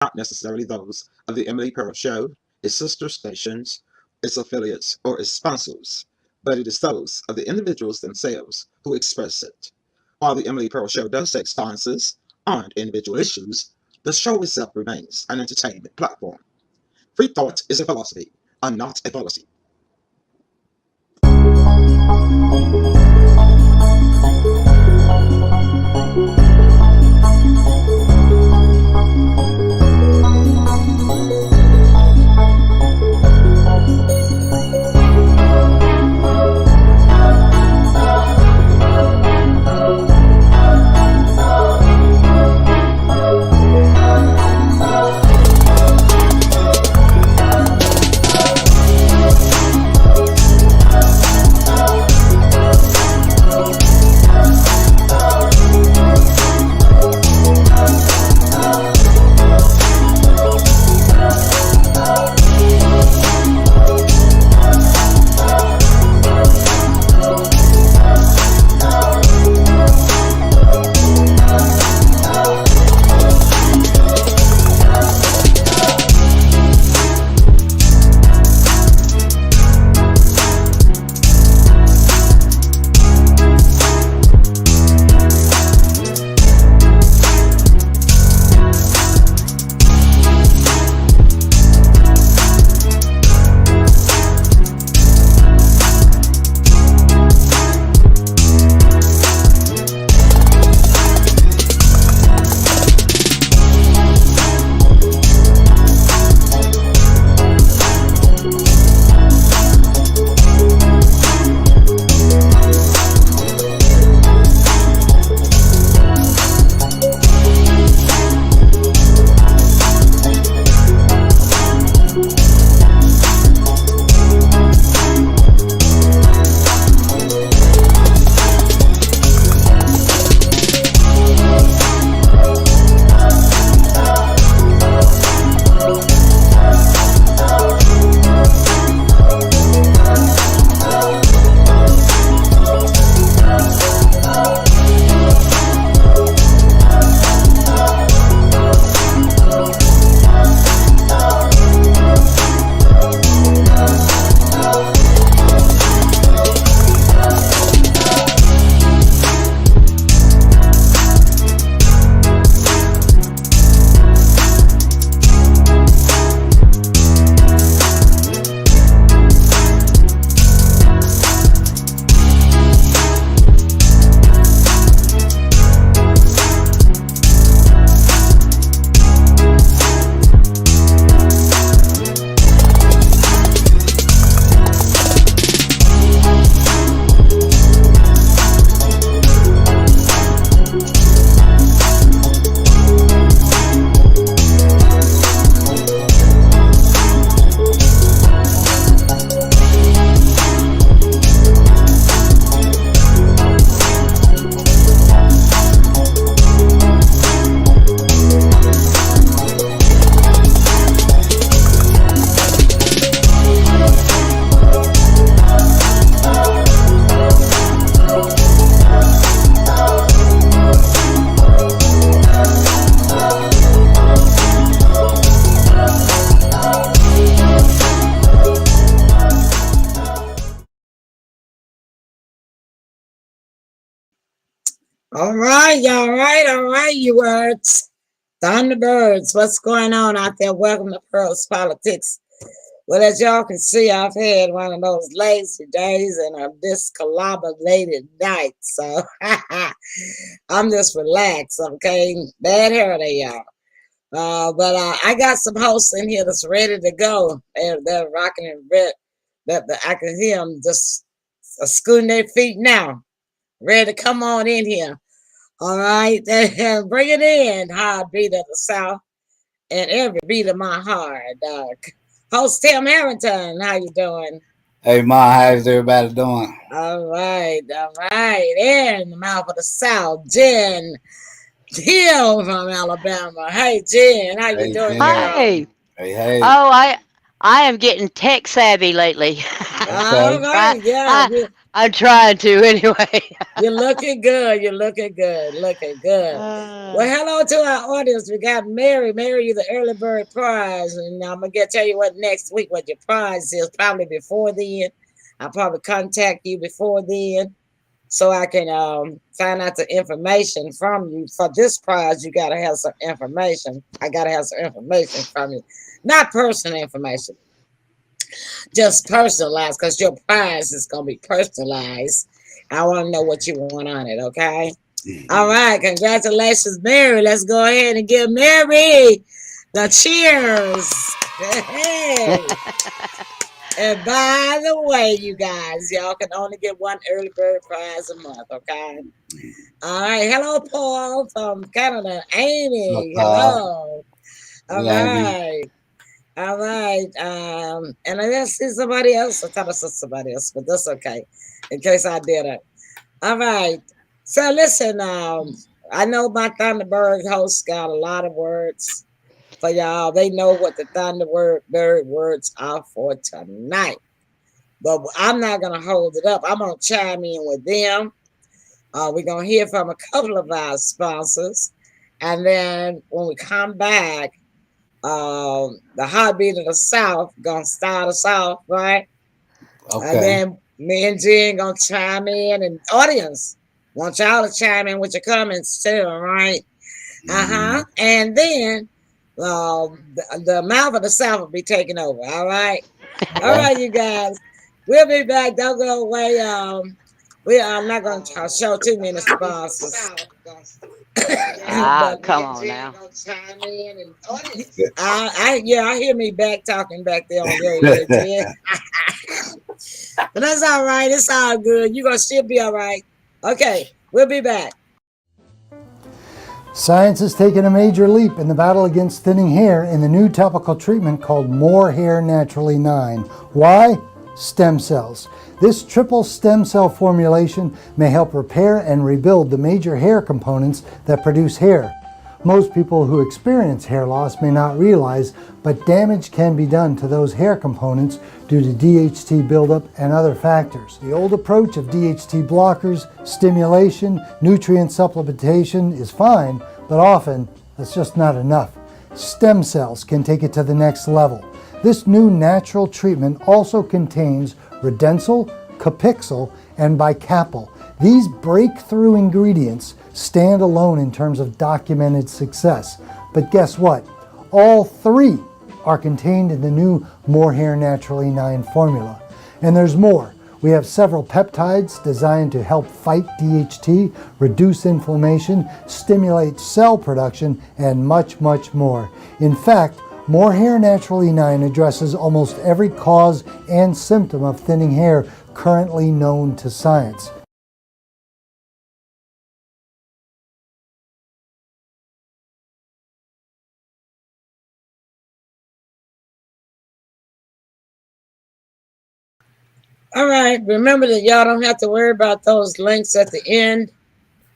not necessarily those of the Emily Pearl Show, its sister stations, its affiliates, or its sponsors, but it is those of the individuals themselves who express it. While the Emily Pearl Show does take stances on individual issues, the show itself remains an entertainment platform. Free thought is a philosophy and not a policy. All right, you words. Thunderbirds, what's going on out there? Welcome to Pearl's Politics. Well, as y'all can see, I've had one of those lazy days and a discombobulated night. So I'm just relaxed, okay? Bad hair day, y'all. But I got some hosts in here that's ready to go. They're rocking and red. I can hear them just scooting their feet now, ready to come on in here. All right, bring it in, heartbeat of the South, and every beat of my heart. Host Tim Harrington, how you doing? Hey Ma, how's everybody doing? All right, all right. And the mouth of the South, Jen Hill from Alabama. Hey Jen, how you Hey doing, Jen. girl? Hi. Hey, hey. Oh, I am getting tech savvy lately. All Okay. Try right, yeah. I I tried to anyway. You're looking good. You're looking good. Looking good. Well, Uh, hello to our audience. We got Mary. Mary, you the early bird prize. And I'm going to tell you what next week, what your prize is. Probably before then. I'll probably contact you before then so I can find out the information from you. For this prize, you got to have some information. I got to have some information from you. Not personal information, just personalized because your prize is going to be personalized. I want to know what you want on it, okay? All right, congratulations, Mary. Let's go ahead and give Mary the cheers. Hey. And by the way, you guys, y'all can only get one early bird prize a month, okay? All right. Hello, Paul from Canada. Look, Amy, hello. All Amy. right. All right. And I just see somebody else. I thought I saw somebody else, but that's okay. In case I did it. All right. So listen, I know my Thunderbird hosts got a lot of words for y'all. They know what the Thunderbird words are for tonight. But I'm not gonna hold it up. I'm gonna chime in with them. We're gonna hear from a couple of our sponsors. And then when we come back, the heartbeat of the South gonna start us off, right? And Okay. then me and Jen gonna chime in, and audience want y'all to chime in with your comments too, all right? Mm, And then the mouth of the South will be taking over, all okay. right, you guys. We'll be back. Don't go away. We are not gonna show too many sponsors. But come on now. chime in and yeah, I hear me back talking back there on your ear, Jen. But that's all right. It's all good. You're gonna still be all right. Okay, we'll be back. Science has taken a major leap in the battle against thinning hair in the new topical treatment called More Hair Naturally 9. Why? Stem cells. This triple stem cell formulation may help repair and rebuild the major hair components that produce hair. Most people who experience hair loss may not realize, but damage can be done to those hair components due to DHT buildup and other factors. The old approach of DHT blockers, stimulation, nutrient supplementation is fine, but often that's just not enough. Stem cells can take it to the next level. This new natural treatment also contains Redensyl, Capixyl, and Bicapyl. These breakthrough ingredients stand alone in terms of documented success. But guess what? All three are contained in the new More Hair Naturally 9 formula. And there's more. We have several peptides designed to help fight DHT, reduce inflammation, stimulate cell production, and much, much more. In fact, More Hair Naturally 9 addresses almost every cause and symptom of thinning hair currently known to science. All right. Remember that y'all don't have to worry about those links at the end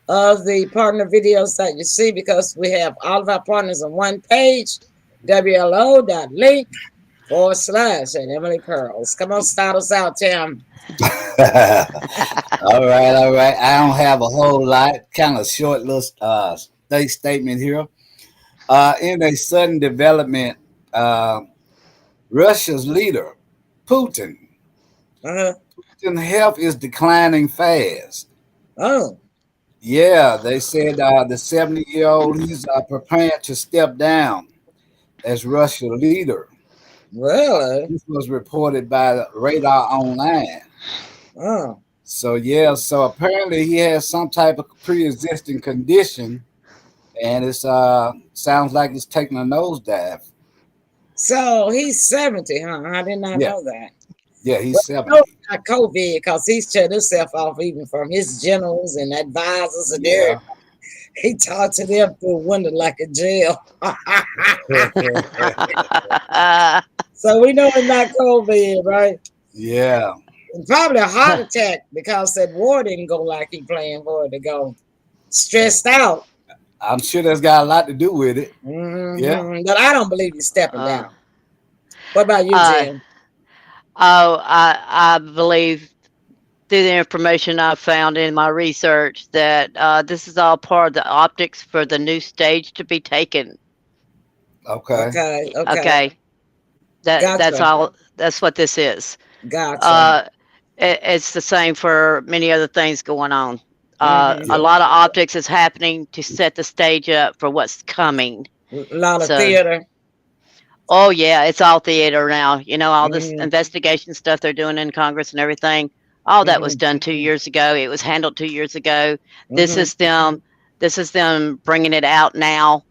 of the partner videos that you see because we have all of our partners on one page, wlo.link/and Emily Pearls. Come on, start us out, Tim. All right, all right. I don't have a whole lot. Kind of short little statement here. In a sudden development, uh, Russia's leader, Putin, Uh-huh. Putin's health is declining fast. Oh, Yeah, they said the 70-year-old he's preparing to step down as Russia leader. really? This was reported by Radar Online. Oh. So yeah, so apparently he has some type of pre-existing condition, and it's sounds like it's taking a nosedive. So he's 70, huh? I did not Yeah, know that. yeah, Well, he's no, 70. it's not COVID because he's shut himself off even from his generals and advisors and everything. Yeah. He talked to them through a window like a jail. So we know it's not COVID, right? Yeah. And probably a heart attack because that war didn't go like he planned for it to go. Stressed out. I'm sure that's got a lot to do with it. Yeah. But I don't believe he's stepping uh, down. What about you, uh, Jen? oh, I believe through the information I found in my research that this is all part of the optics for the new stage to be taken. Okay. Okay, okay. Okay, that's Gotcha. all. That's what this is. Gotcha. Uh, it's the same for many other things going on. A Yeah. Mm-hmm. lot of optics is happening to set the stage up for what's coming. A lot of So, theater. oh yeah, it's all theater now. You know, all this Mm-hmm. investigation stuff they're doing in Congress and everything. All that was Mm-hmm. done 2 years ago. It was handled 2 years ago. This Mm-hmm. is them. This is them bringing it out now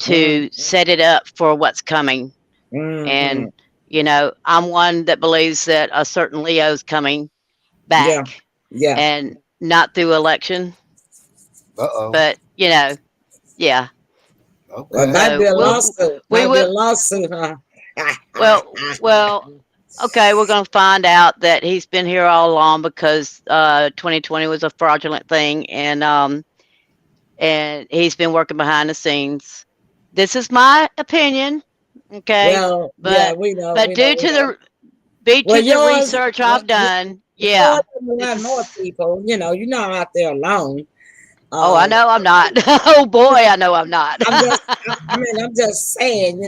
Mm-hmm. to set it up for what's coming. Mm-hmm. And you know, I'm one that believes that a certain Leo's coming Yeah. back, Yeah. and not through election, Uh-oh. but you know, yeah. Well, it Okay. might be So a we'll lawsuit. we Might be a will lawsuit, huh? well okay, we're going to find out that he's been here all along because 2020 was a fraudulent thing, and he's been working behind the scenes. This is my opinion, okay, Well, yeah, but we know, but we know, due we to know. the due Well, to the yours, research I've done, yours yeah, and a this lot more is. people. You're not out there alone. Oh, I Um, know I'm not. Oh boy, I know I'm not. I'm just, I'm just saying,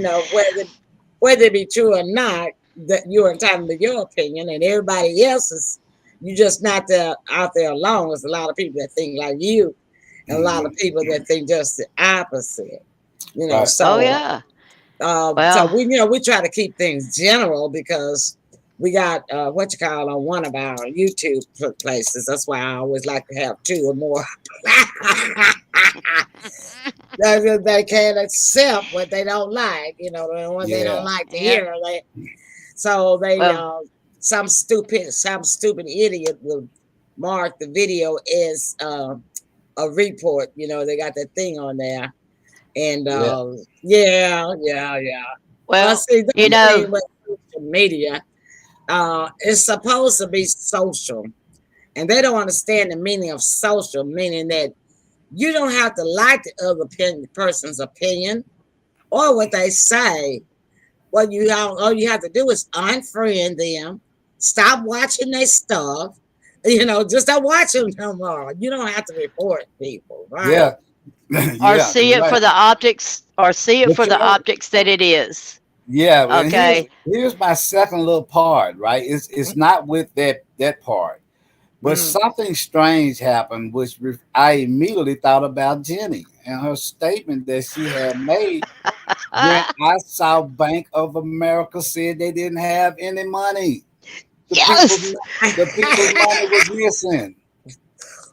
whether it be true or not, that you're entitled to your opinion, and everybody else's. You just not there out there alone. There's a lot of people that think like you, and a lot of Mhm. people that think just the opposite. Right. Oh So yeah. so Well, we try to keep things general because we got what you call on one of our YouTube places. That's why I always like to have two or more. They can't accept what they don't like, the one they don't Yeah. like to yep. hear. So they Well, some stupid idiot will mark the video as a report. They got that thing on there, and Yeah. yeah, yeah, yeah. Well, well, see, you the know, thing with social media, it's supposed to be social, and they don't understand the meaning of social, meaning that you don't have to like the other person's opinion or what they say. All you have to do is unfriend them, stop watching their stuff. Just don't watch them no more. You don't have to report people, right? Yeah. or Yeah. see You're it right. for the optics, or see it But for you the know, optics that it is. yeah, and here's Okay. here's my second little part, right? It's not with that part. But Mm. something strange happened, which I immediately thought about Jenny and her statement that she had made when I saw Bank of America said they didn't have any money. The people's Yes. the people's money was missing.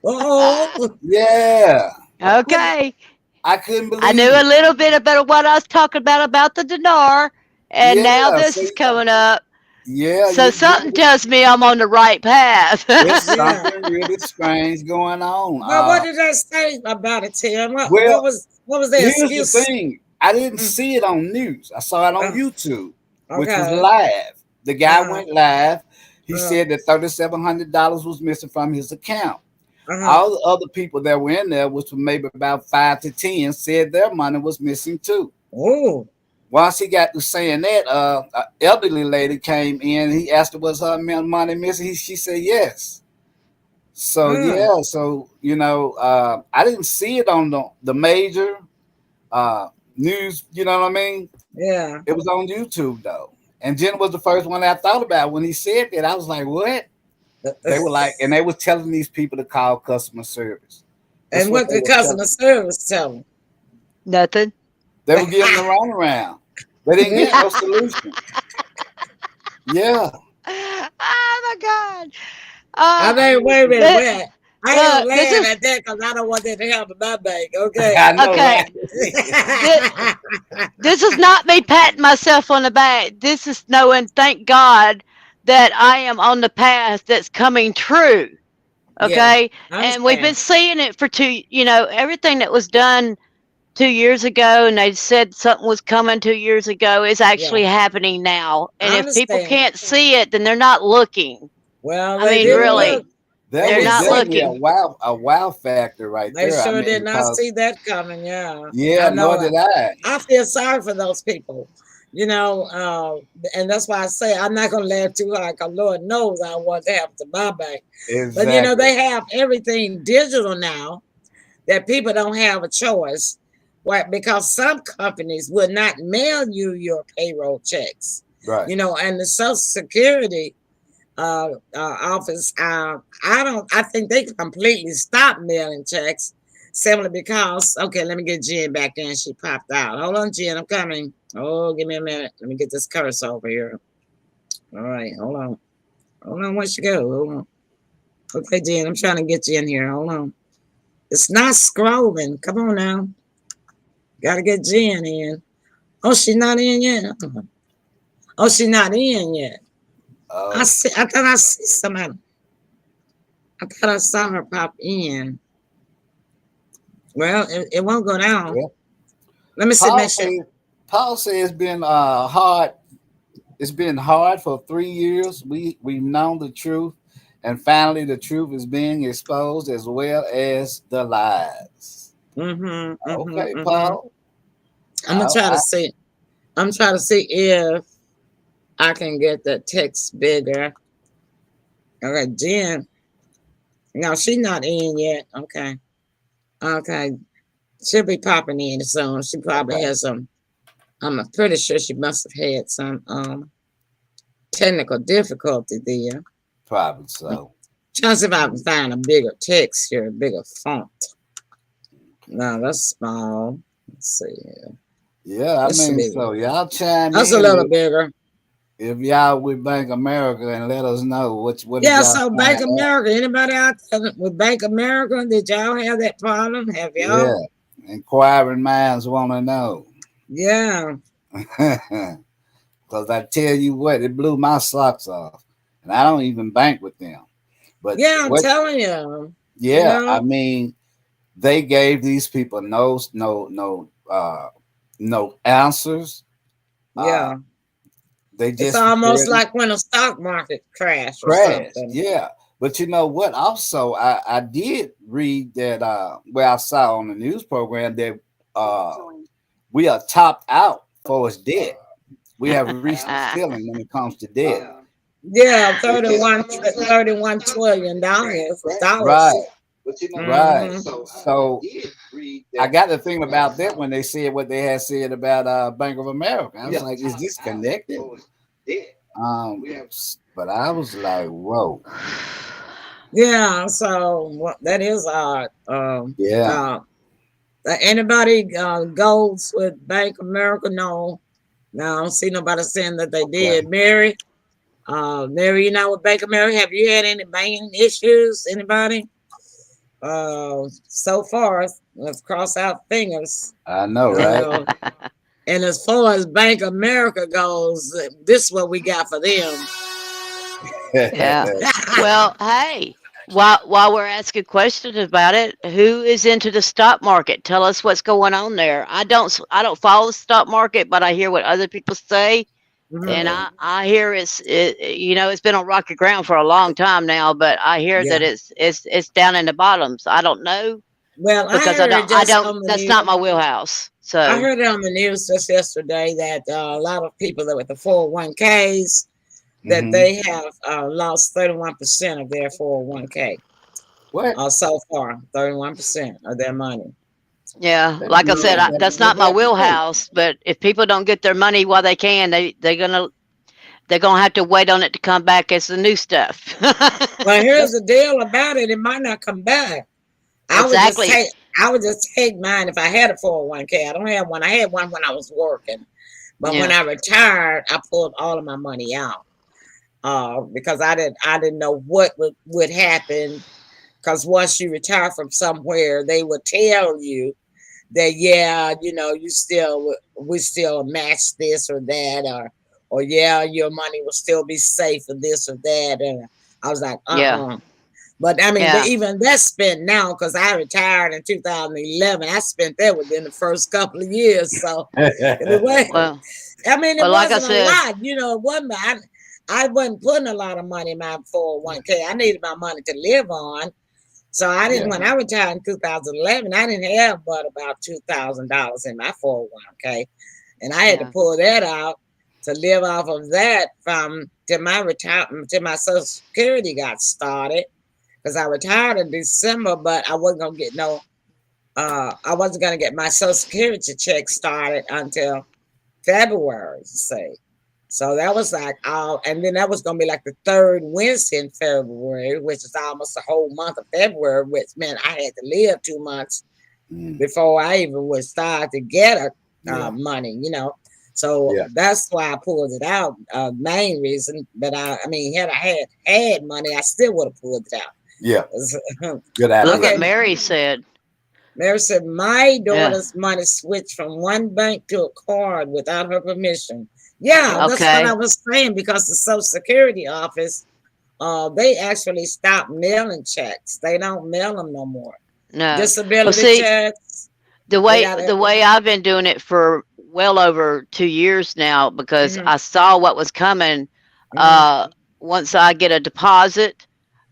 Oh, Yeah, Okay. I couldn't I knew believe a it. little bit about what I was talking about the dinar, and now Yeah, this so is coming up. yeah, So something tells me I'm on the right path. it's yeah. something really strange going on. But what did they say about it, Tim? What Well, was their here's the excuse? thing. I didn't Mm, see it on news. I saw it on uh, YouTube, which was okay. live. The guy Uh-huh. went live. He Uh-huh. said that $3,700 was missing from his account. Uh-huh. All the other people that were in there, which was maybe about 5 to 10, said their money was missing too. Oh. Once he got to saying that, an elderly lady came in. He asked her, was her money missing? She said yes. So Mm. yeah, so I didn't see it on the major news. You know what I mean? Yeah. It was on YouTube though, and Jen was the first one that I thought about when he said that. I was like, what? They were like, and they were telling these people to call customer service. That's And what what they the were telling. customer service tell them? Nothing. They were giving the runaround. They didn't get no solution. Yeah, Oh my God. I Uh, mean, wait a minute, th- wait. I ain't look, this laughing is at that because I don't want that to happen to my bank, okay? I know, okay. right? This, this is not me patting myself on the back. This is knowing, thank God, that I am on the path that's coming true. Yeah, Okay. I And we've been understand. seeing it for everything that was done 2 years ago, and they said something was coming 2 years ago, is Yeah, actually happening now. And I if people understand. can't see it, then they're not looking. Well, I they mean, didn't really, look. That They they're was didn't not see. definitely looking. a wow factor right They there. I sure mean, did not because see that coming. Yeah, I yeah, nor know. did I. I feel sorry for those people. And that's why I say I'm not gonna laugh too hard, because Lord knows I want to happen to my bank. But Exactly. they have everything digital now that people don't have a choice. Why? Because some companies will not mail you your payroll checks. Right. And the Social Security office, I think they completely stopped mailing checks simply because, okay, let me get Jen back in. She popped out. Hold on, Jen, I'm coming. Oh, give me a minute. Let me get this cursor over here. All right, hold on. Hold on, where'd she go? Hold on. Okay, Jen, I'm trying to get you in here. Hold on. It's not scrolling. Come on now. Gotta get Jen in. Oh, she's not in yet. Oh, she's not in yet. I Oh, see. I thought I see somebody. I thought I saw her pop in. Well, it won't go down. yeah. Let me see. Paul Make sure. says Paul says it's been hard. It's been hard for 3 years. We've known the truth, and finally the truth is being exposed as well as the lies. Okay, Mm-hmm. Paul. I'm gonna try to see. I'm trying to see if I can get the text bigger. Okay, Jen. No, she's not in yet. Okay. Okay. She'll be popping in soon. She probably Okay, has some. I'm pretty sure she must have had some technical difficulty there. probably so. Trying to see if I can find a bigger text here, a bigger font. No, that's small. Let's see here. Yeah, I This should mean, be. so y'all chime That's a in little bigger. if y'all with Bank America and let us know what did Yeah, y'all so find Bank out. America. Anybody out there with Bank America? Did y'all have that problem? Have Yeah, y'all? inquiring minds want to know. Yeah. Because I tell you what, it blew my socks off, and I don't even bank with them. But Yeah, I'm what? telling you. You Yeah, I know? mean, they gave these people no answers. Uh, Yeah. they It's just almost barely like when a stock market crash or crashed. something. Yeah, but you know what? Also, I did read that where I saw on the news program that uh, we are topped out for its debt. We have reached the ceiling when it comes to debt. Yeah, 31 trillion dollars. Right, right. Mm-hmm. So I got to thinking about that when they said what they had said about Bank of America. I was like, is this connected? Um, but I was like, whoa, Yeah, so that is odd. yeah. Anybody goes with Bank America? No, no, I don't see nobody saying that they Okay. did. Mary, you know with Bank America, have you had any banking issues? Anybody? So far, let's cross out fingers. I know, You right? know, and as far as Bank America goes, this is what we got for them. Yeah. Well, hey, while we're asking questions about it, who is into the stock market? Tell us what's going on there. I don't follow the stock market, but I hear what other people say, and Mhm. Okay. I hear it's been on rocky ground for a long time now, but I hear Yeah. that it's down in the bottoms. I don't know Well, because I don't. That's not my wheelhouse. I So heard it on the news just yesterday that a lot of people that with the 401ks that Hmm. they have lost 31% of their 401k. What? So far, 31% of their money. yeah, Let me like I look said, at Yeah. that. that's What not my happened to? wheelhouse. But if people don't get their money while they can, they're gonna have to wait on it to come back as the new stuff. Well, here's That's the deal about it. It might not come back. I would just Exactly. take I would just take mine if I had a 401k. I don't have one. I had one when I was working. But when Yeah. I retired, I pulled all of my money out. Because I didn't know what would happen. Because once you retire from somewhere, they would tell you that yeah, we still match this or that, or yeah, your money will still be safe for this or that. And I was like, Yeah. But I mean, Yeah. even that's spent now because I retired in 2011. I spent that within the first couple of years. So anyway, Well, I mean, it well, like I wasn't a said, lot. It wasn't. I wasn't putting a lot of money in my 401k. I needed my money to live on. So I didn't. yeah. When I retired in 2011, I didn't have but about $2,000 in my 401k. and I had to Yeah. pull that out to live off of that from till my retirement, till my Social Security got started. Because I retired in December, but I wasn't gonna get no. I wasn't gonna get my Social Security check started until February. Say, so that was like all, and then that was gonna be like the third Wednesday in February, which is almost a whole month of February, which meant I had to live 2 months Mm. before I even would start to get a Yeah. money, So Yeah. that's why I pulled it out. Main reason, but I mean, had I had money, I still would have pulled it out. Yeah. Good Look what idea. Okay, Mary said. Mary said my Yeah. daughter's money switched from one bank to a card without her permission. Yeah, that's what I Okay. was saying because the Social Security office, they actually stopped mailing checks. They don't mail them no more. No. Well, Disability see, checks, the they way got the it. way I've been doing it for well over 2 years now because Mm-hmm, I saw what was coming. mm-hmm, Uh, Once I get a deposit,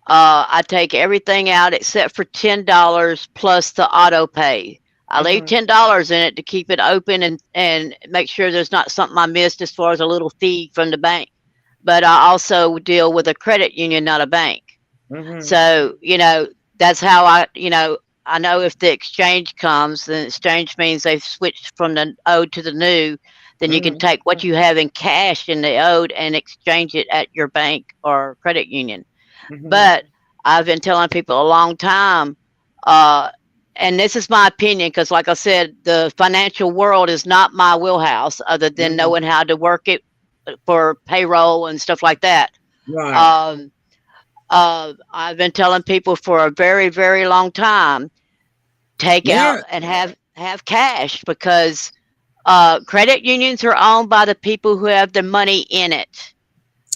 I take everything out except for $10 plus the auto pay. I leave mm-hmm, $10 in it to keep it open and make sure there's not something I missed as far as a little fee from the bank. But I also deal with a credit union, not a bank. mm-hmm, So, that's how I know if the exchange comes, then exchange means they've switched from the old to the new. Then you can mm-hmm, take what you have in cash in the old and exchange it at your bank or credit union. mm-hmm, But I've been telling people a long time, uh, and this is my opinion, because like I said, the financial world is not my wheelhouse, other than mm-hmm. knowing how to work it for payroll and stuff like that. Right. Um, I've been telling people for a very, very long time, take out Mary, and have cash because credit unions are owned by the people who have the money in it.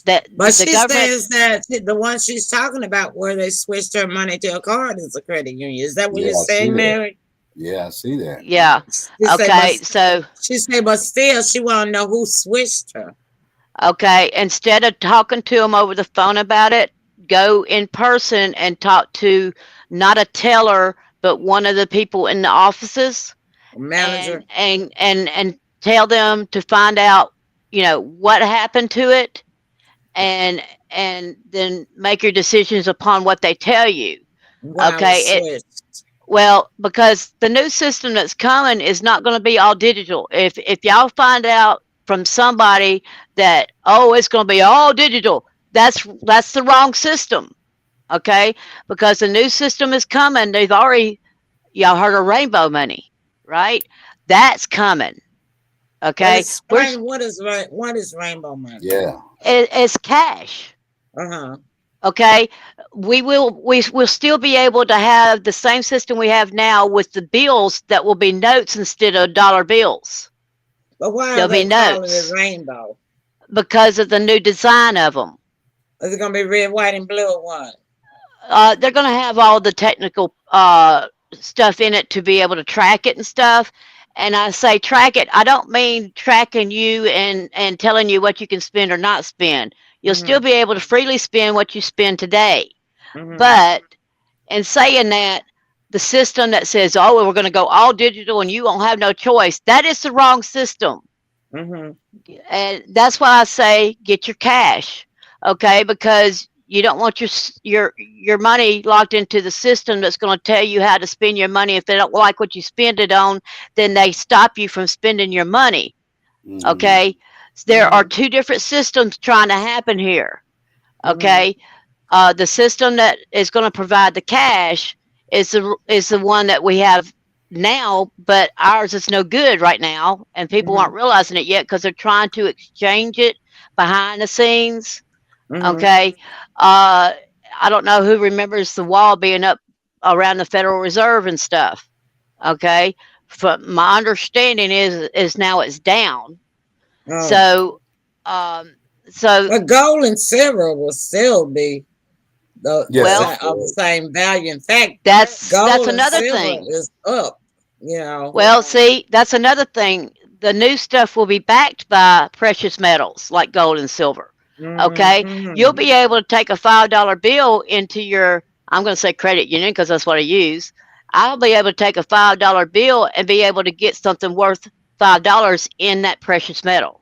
That but the she government, says that the one she's talking about where they switched her money to a card is a credit union. Is that what Yeah, you're I see saying, that. Mary? Yeah, I see that. yeah. She say, but Okay, so still, she want to know who switched her. okay, instead of talking to them over the phone about it, go in person and talk to not a teller, but one of the people in the offices, Manager. and tell them to find out, what happened to it, and then make your decisions upon what they tell you. Why it was Okay, switched. well, because the new system that's coming is not going to be all digital. If y'all find out from somebody that, oh, it's going to be all digital, that's the wrong system. Okay, because the new system is coming. They've already, y'all heard of rainbow money, right? That's coming. But Okay, explain what is rainbow money? Yeah. it's cash. Uh-huh. Okay, we will still be able to have the same system we have now with the bills that will be notes instead of dollar bills. But why are They'll be they calling it notes rainbow? because of the new design of them. Is it gonna be red, white, and blue or what? They're going to have all the technical stuff in it to be able to track it and stuff. And I say track it, I don't mean tracking you and telling you what you can spend or not spend. You'll still Mm-hmm. be able to freely spend what you spend today. Mm-hmm. But in saying that, the system that says, oh, well, we're going to go all digital and you won't have no choice, that is the wrong system. Mm-hmm. And that's why I say get your cash, okay? Because you don't want your money locked into the system that's going to tell you how to spend your money. If they don't like what you spend it on, then they stop you from spending your money. Mhm. Okay, there are Mm-hmm. two different systems trying to happen here. Mm-hmm. Okay, the system that is going to provide the cash is the one that we have now, but ours is no good right now, and people Mm-hmm. aren't realizing it yet because they're trying to exchange it behind the scenes. Mm-hmm. Okay, I don't know who remembers the wall being up around the Federal Reserve and stuff. Okay, but my understanding is now it's down. Oh, So, um, so but gold and silver will still be the Yeah. well, same of the same value. In fact, that's gold and another silver thing. is up. You know. Well, see, that's another thing. The new stuff will be backed by precious metals like gold and silver. Okay, you'll Mm-hmm. be able to take a $5 bill into your, I'm going to say credit union because that's what I use. I'll be able to take a $5 bill and be able to get something worth $5 in that precious metal.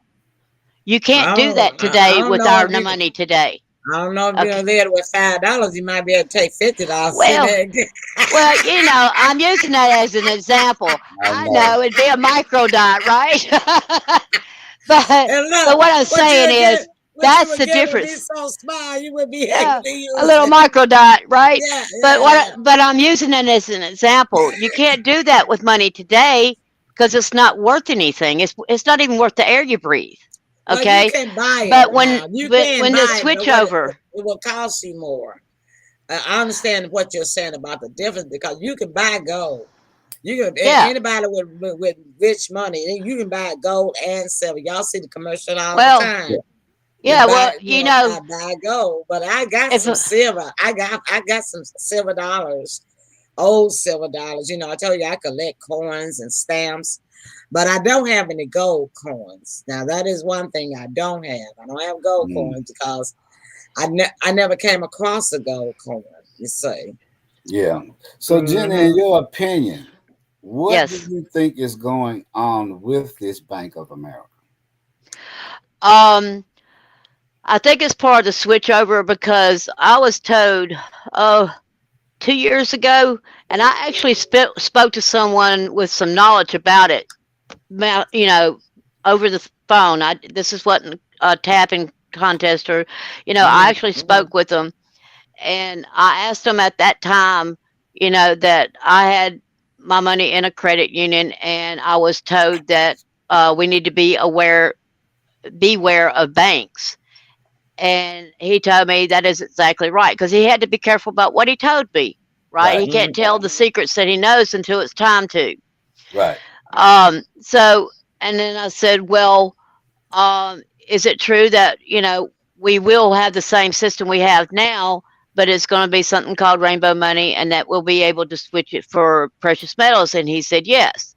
You can't do that I today don't with know our if you. money today. I don't know if you're Okay. gonna live with $5. You might be able to take $50. See Well, that? well, I'm using that as an example. I I know. know it'd be a micro dot, right? but And but look, what I'm what you saying would get, is what you that's would the get would be difference. so small you would be able Yeah, to a use little it. micro dot, right? Yeah, But yeah, but I'm using it as an example. You can't do that with money today because it's not worth anything. It's not even worth the air you breathe. well, you Okay, can buy it but when now. You but can when the buy it, but switch over, it will cost you more. I understand what you're saying about the difference because you can buy gold. You can yeah, anybody with rich money, you can buy gold and silver. Y'all see the commercial all the well, time. You yeah, buy, well, buy gold. But I got if some silver. I got some silver dollars, old silver dollars. I told you I collect coins and stamps, but I don't have any gold coins. Now that is one thing I don't have. I don't have gold Mm, coins because I never came across a gold coin. You see. yeah. So, Jenny, in Hmm. your opinion, what do yes, you think is going on with this Bank of America? um, I think it's part of the switch over because I was told, oh, 2 years ago, and I actually spoke to someone with some knowledge about it. Over the phone. This is wasn't a tapping contest, or I actually Hmm. spoke with them, and I asked them at that time, that I had my money in a credit union, and I was told that we need to beware of banks. And he told me that is exactly right because he had to be careful about what he told me. Right, he Right, can't tell the secrets that he knows until it's time to. right. So, and then I said, well, is it true that we will have the same system we have now, but it's going to be something called rainbow money, and that we'll be able to switch it for precious metals? And he said yes.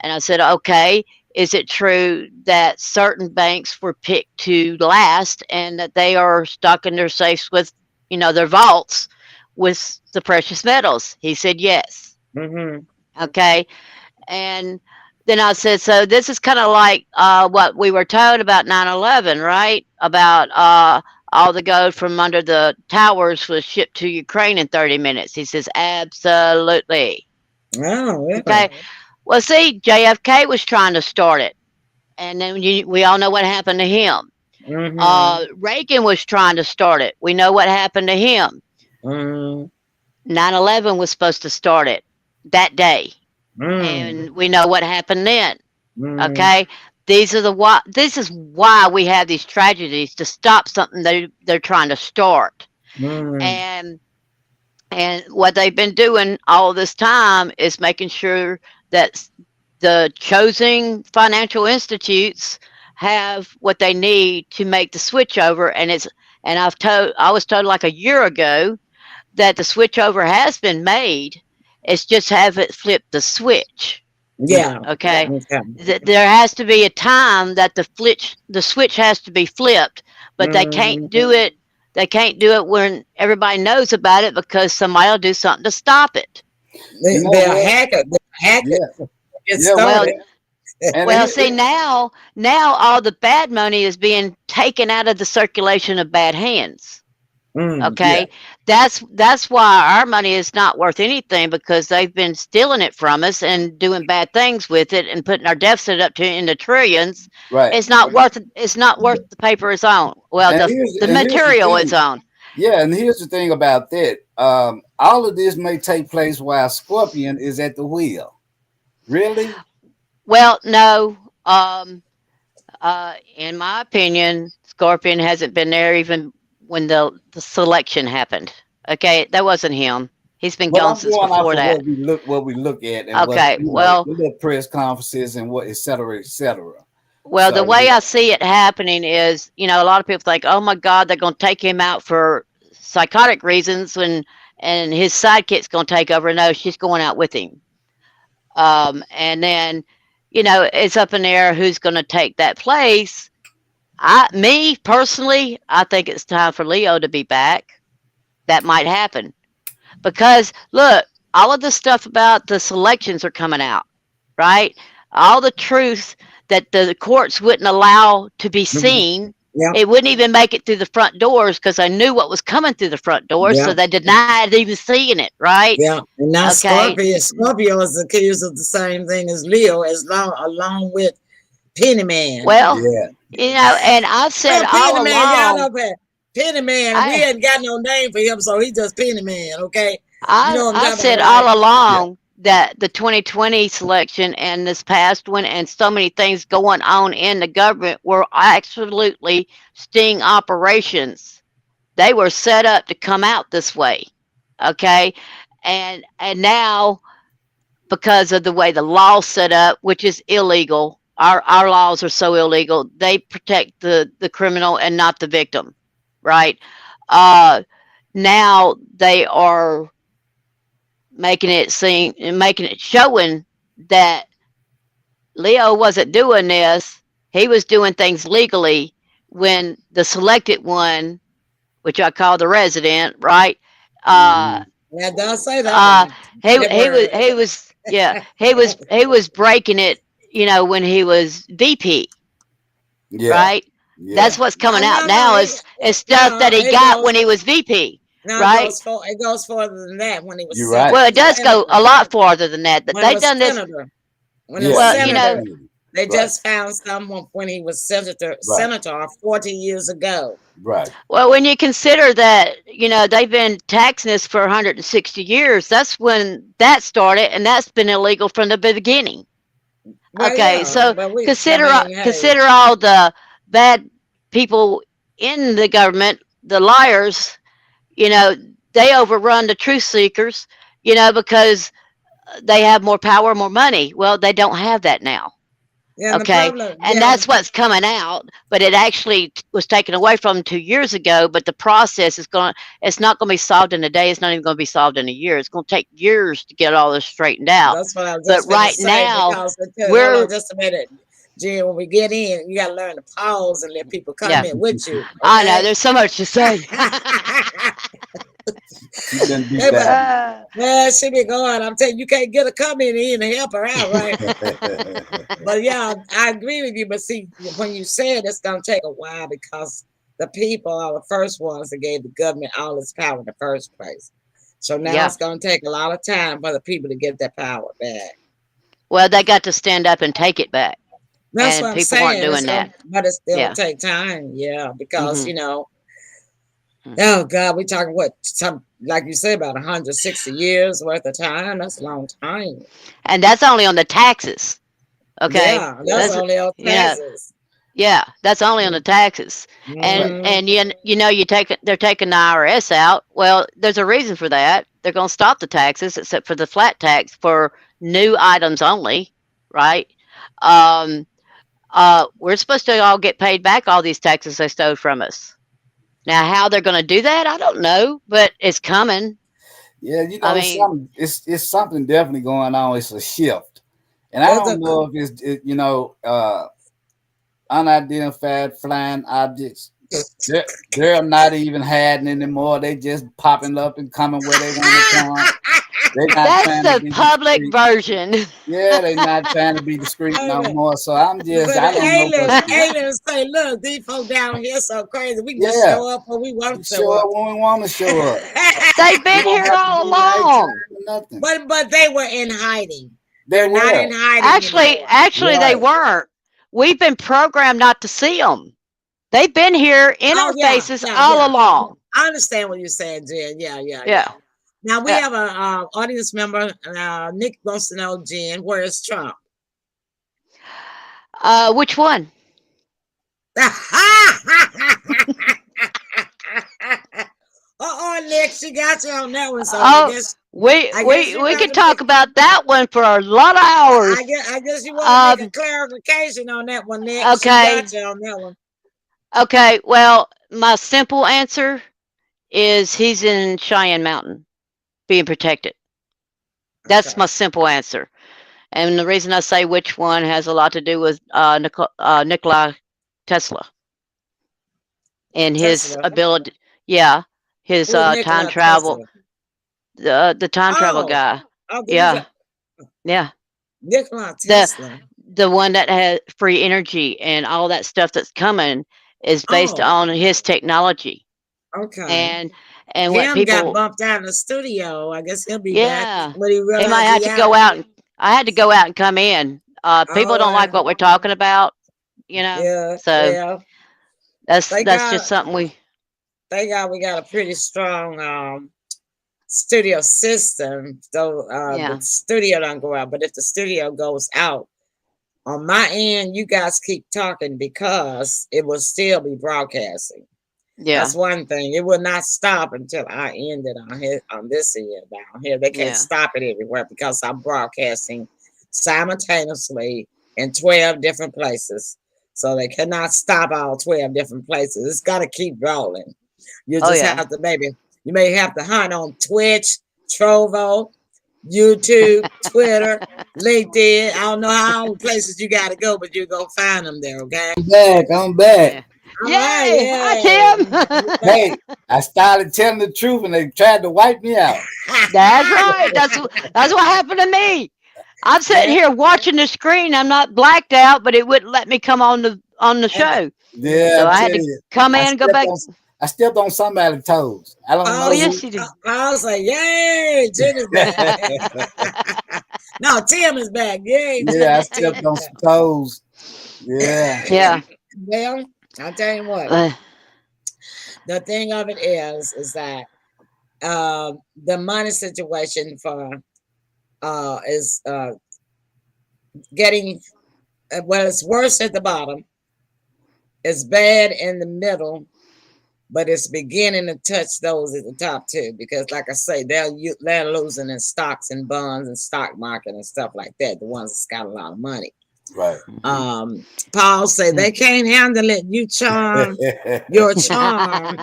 And I said, okay. Is it true that certain banks were picked to last, and that they are stocking their safes with, their vaults with the precious metals? He said yes. Hmm. Okay. And then I said, so this is kind of like what we were told about 9/11, right? About all the gold from under the towers was shipped to Ukraine in 30 minutes. He says, absolutely. Oh, Okay. really? Well, see, JFK was trying to start it. And then we all know what happened to him. Hmm. Reagan was trying to start it. We know what happened to him. Hmm. 9/11 was supposed to start it that day. Mm. And we know what happened then. Mm. Okay, this is why we have these tragedies, to stop something they're trying to start. Mm. And what they've been doing all this time is making sure that the chosen financial institutes have what they need to make the switch over. And I was told like a year ago that the switch over has been made. It's just haven't flipped the switch. Yeah. Okay. Okay. There has to be a time that the switch has to be flipped, but they can't Mm. do it. They can't do it when everybody knows about it because somebody will do something to stop it. You know They'll what? hack it. They'll hack it. Yeah, Get yeah. Well, Well, started. and well, see, now all the bad money is being taken out of the circulation of bad hands. Mm. yeah, Okay, that's why our money is not worth anything, because they've been stealing it from us and doing bad things with it and putting our deficit up to in the trillions. right. It's not worth the paper it's on. Well, the And here's the material it's thing. on. Yeah, and here's the thing about that. All of this may take place while Scorpion is at the wheel. Really? Well, no. In my opinion, Scorpion hasn't been there even when the selection happened. Okay, that wasn't him. He's been Well, gone I'm since going off before of that. what we look at, and what Okay, well, the little press conferences and what et cetera, et cetera. well, the So way yeah, I see it happening is, a lot of people think, "Oh my God, they're going to take him out for psychotic reasons," and his sidekick's going to take over. No, she's going out with him. And then, it's up in the air who's going to take that place. Me personally, I think it's time for Leo to be back. That might happen because look, all of the stuff about the selections are coming out, right? all the truth that the courts wouldn't allow to be Mhm. seen. Yeah, It wouldn't even make it through the front doors because I knew what was coming through the front doors, yeah, so they denied even seeing it, right? yeah. And now Okay. Scorpio is accused of the same thing as Leo, along with Penny Man. Well, Yeah. and I've said Well, Penny all Man, y'all along, know Penny Man. We I ain't got no name for him, so he just Penny Man. Okay, you I know what I'm I talking about, said right? all Yeah. along that the 2020 selection and this past one and so many things going on in the government were absolutely sting operations. They were set up to come out this way. Okay? And now because of the way the law's set up, which is illegal, our laws are so illegal, they protect the criminal and not the victim, right? Uh Now they are making it showing that Leo wasn't doing this. He was doing things legally when the selected one, which I call the resident, right? Uh, Hmm. Yeah, don't say that uh, one. he That he was word. he was yeah he was breaking it, when he was VP, Yeah. right? That's Yeah. what's coming out No, no. now is stuff No, that he it got goes. when he was VP, No, right? it goes further than that. When he was You're right. Well, it does go senator, a lot farther than that. That when it they was done this. senator, when the Yeah. Well, When he was senator. they Right. just found someone when he was Right. senator 40 years ago. Right. Well, when you consider that, they've been taxing us for 160 years, that's when that started, and that's been illegal from the beginning. Well, Okay, yeah, so but I consider mean, hey, consider all the bad people in the government, the liars. You know, they overrun the truth seekers. Because they have more power, more money. Well, they don't have that now. yeah, and the Okay, problem, and yeah, that's what's coming out, but it actually was taken away from them 2 years ago. But the process it's not going to be solved in a day. It's not even going to be solved in a year. It's going to take years to get all this straightened out. that's what I was But just going to right say now, because hold we're on just a minute, Jen. When we get in, you got to learn to pause and let people yeah, comment with you. I know Okay. there's so much to say. She done beat Hey, that uh, man, she be going. I'm telling you, you can't get a comment in and help her out, right? one. But yeah, I agree with you. But see, when you said it's going to take a while because the people are the first ones that gave the government all its power in the first place. So now yeah. it's going to take a lot of time for the people to get their power back. Well, they got to stand up and take it back, That's what and I'm people aren't saying. doing that. But it's still Yeah. take time. Yeah, because Hmm. oh God, we talking what some like you said about 160 years worth of time. That's a long time. And that's only on the taxes. Okay, Yeah, that's Yeah. that's only on you know taxes. Yeah, that's only on the taxes. Right. And they're taking the IRS out. Well, there's a reason for that. They're going to stop the taxes except for the flat tax for new items only, right? Um, we're supposed to all get paid back all these taxes they stole from us. Now, how they're going to do that, I don't know, but it's coming. Yeah, I it's mean, something. It's something definitely going on. It's a shift, and I There's don't a know if unidentified flying objects. They're not even hiding anymore. They just popping up and coming where they want to come. They're not that's trying to the be public discreet. version. Yeah, they're not trying to be discreet no Amen. more. So So I the don't know what's going. aliens say, look, these folks down here so crazy. We can just Yeah, show up when we want we to show show up up. when we want to show up. They've We been don't here have to all be nighttime along. or nothing. but they were in hiding. They They're not in were hiding Actually, anymore. actually, they right. weren't. We've been programmed not to see them. They've been here in Oh our yeah, faces yeah, all yeah. along. I understand what you're saying, Jen. Yeah, yeah, yeah. Yeah, Now we yeah. have a audience member. Nick wants to know, Jen, where is Trump? Which one? Nick, she got you on that one. So Oh, we I guess we you we want could to make. talk about that one for a lot of hours. I guess you want to make a Um, clarification on that one, Nick. She okay, got you on that one. okay. Well, my simple answer is he's in Cheyenne Mountain being protected. That's Okay. my simple answer. And the reason I say which one has a lot to do with Nikola Tesla and his Tesla. ability. Yeah, his Who is time Nikola travel. Tesla? The time travel Oh, guy. oh, did he Yeah, just yeah. Nikola The Tesla? the one that has free energy and all that stuff that's coming is based Oh, on his technology. okay. And what Tim got people, bumped out in the studio. I guess he'll be back yeah, when he he might realized have he to out. go out and I had to go out and come in. People All don't like right. what we're talking about, you know. Yeah. So Well, they that's just got something we, we got a pretty strong studio system. So the yeah, studio don't go out, but if the studio goes out on my end, you guys keep talking because it will still be broadcasting. yeah, That's one thing. It will not stop until I end it on here on this end down here. They can't yeah. stop it everywhere because I'm broadcasting simultaneously in 12 different places. So they cannot stop all 12 different places. It's gotta keep rolling. You Oh just yeah. have to maybe you may have to hunt on Twitch, Trovo, YouTube, Twitter, LinkedIn. I don't know how many places you gotta go, but you're gonna find them there, okay? I'm back. I'm back. Yeah. All right, Yay! Hi, yeah. Tim. Hey, I started telling the truth and they tried to wipe me out. That's right. That's what happened to me. I'm sitting Yeah, here watching the screen. I'm not blacked out, but it wouldn't let me come on the and show. Yeah, So I I tell had to you, come I in, go stepped back. on I stepped on somebody's toes. I don't I Oh know was, who. yes, you did. I was like, "Yay, Jen is back!" No, Tim is back. Yay, Yeah, I Tim stepped is on back. some toes. Yeah. Yeah. Well, I'll tell you what. Uh, The thing of it is that the money situation for is getting well. It's worse at the bottom. It's bad in the middle, but it's beginning to touch those at the top too. Because, like I say, they're losing in stocks and bonds and stock market and stuff like that. The ones that's got a lot of money. Right. mhm. Paul said they can't handle it. You charm your charm.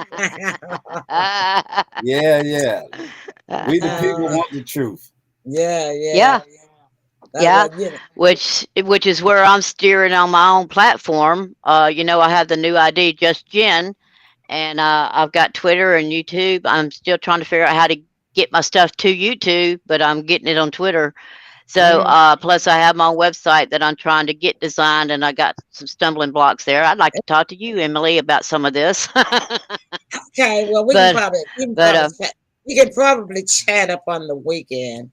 Yeah, yeah. We the people want the truth. Yeah, yeah. Yeah, That yeah. was, you know. Which is where I'm steering on my own platform. I have the new ID, Just Jen, and I've got Twitter and YouTube. I'm still trying to figure out how to get my stuff to YouTube, but I'm getting it on Twitter. So Mhm. plus I have my own website that I'm trying to get designed, and I got some stumbling blocks there. I'd like to talk to you, Emily, about some of this. Okay, well, but but we can probably chat up on the weekend.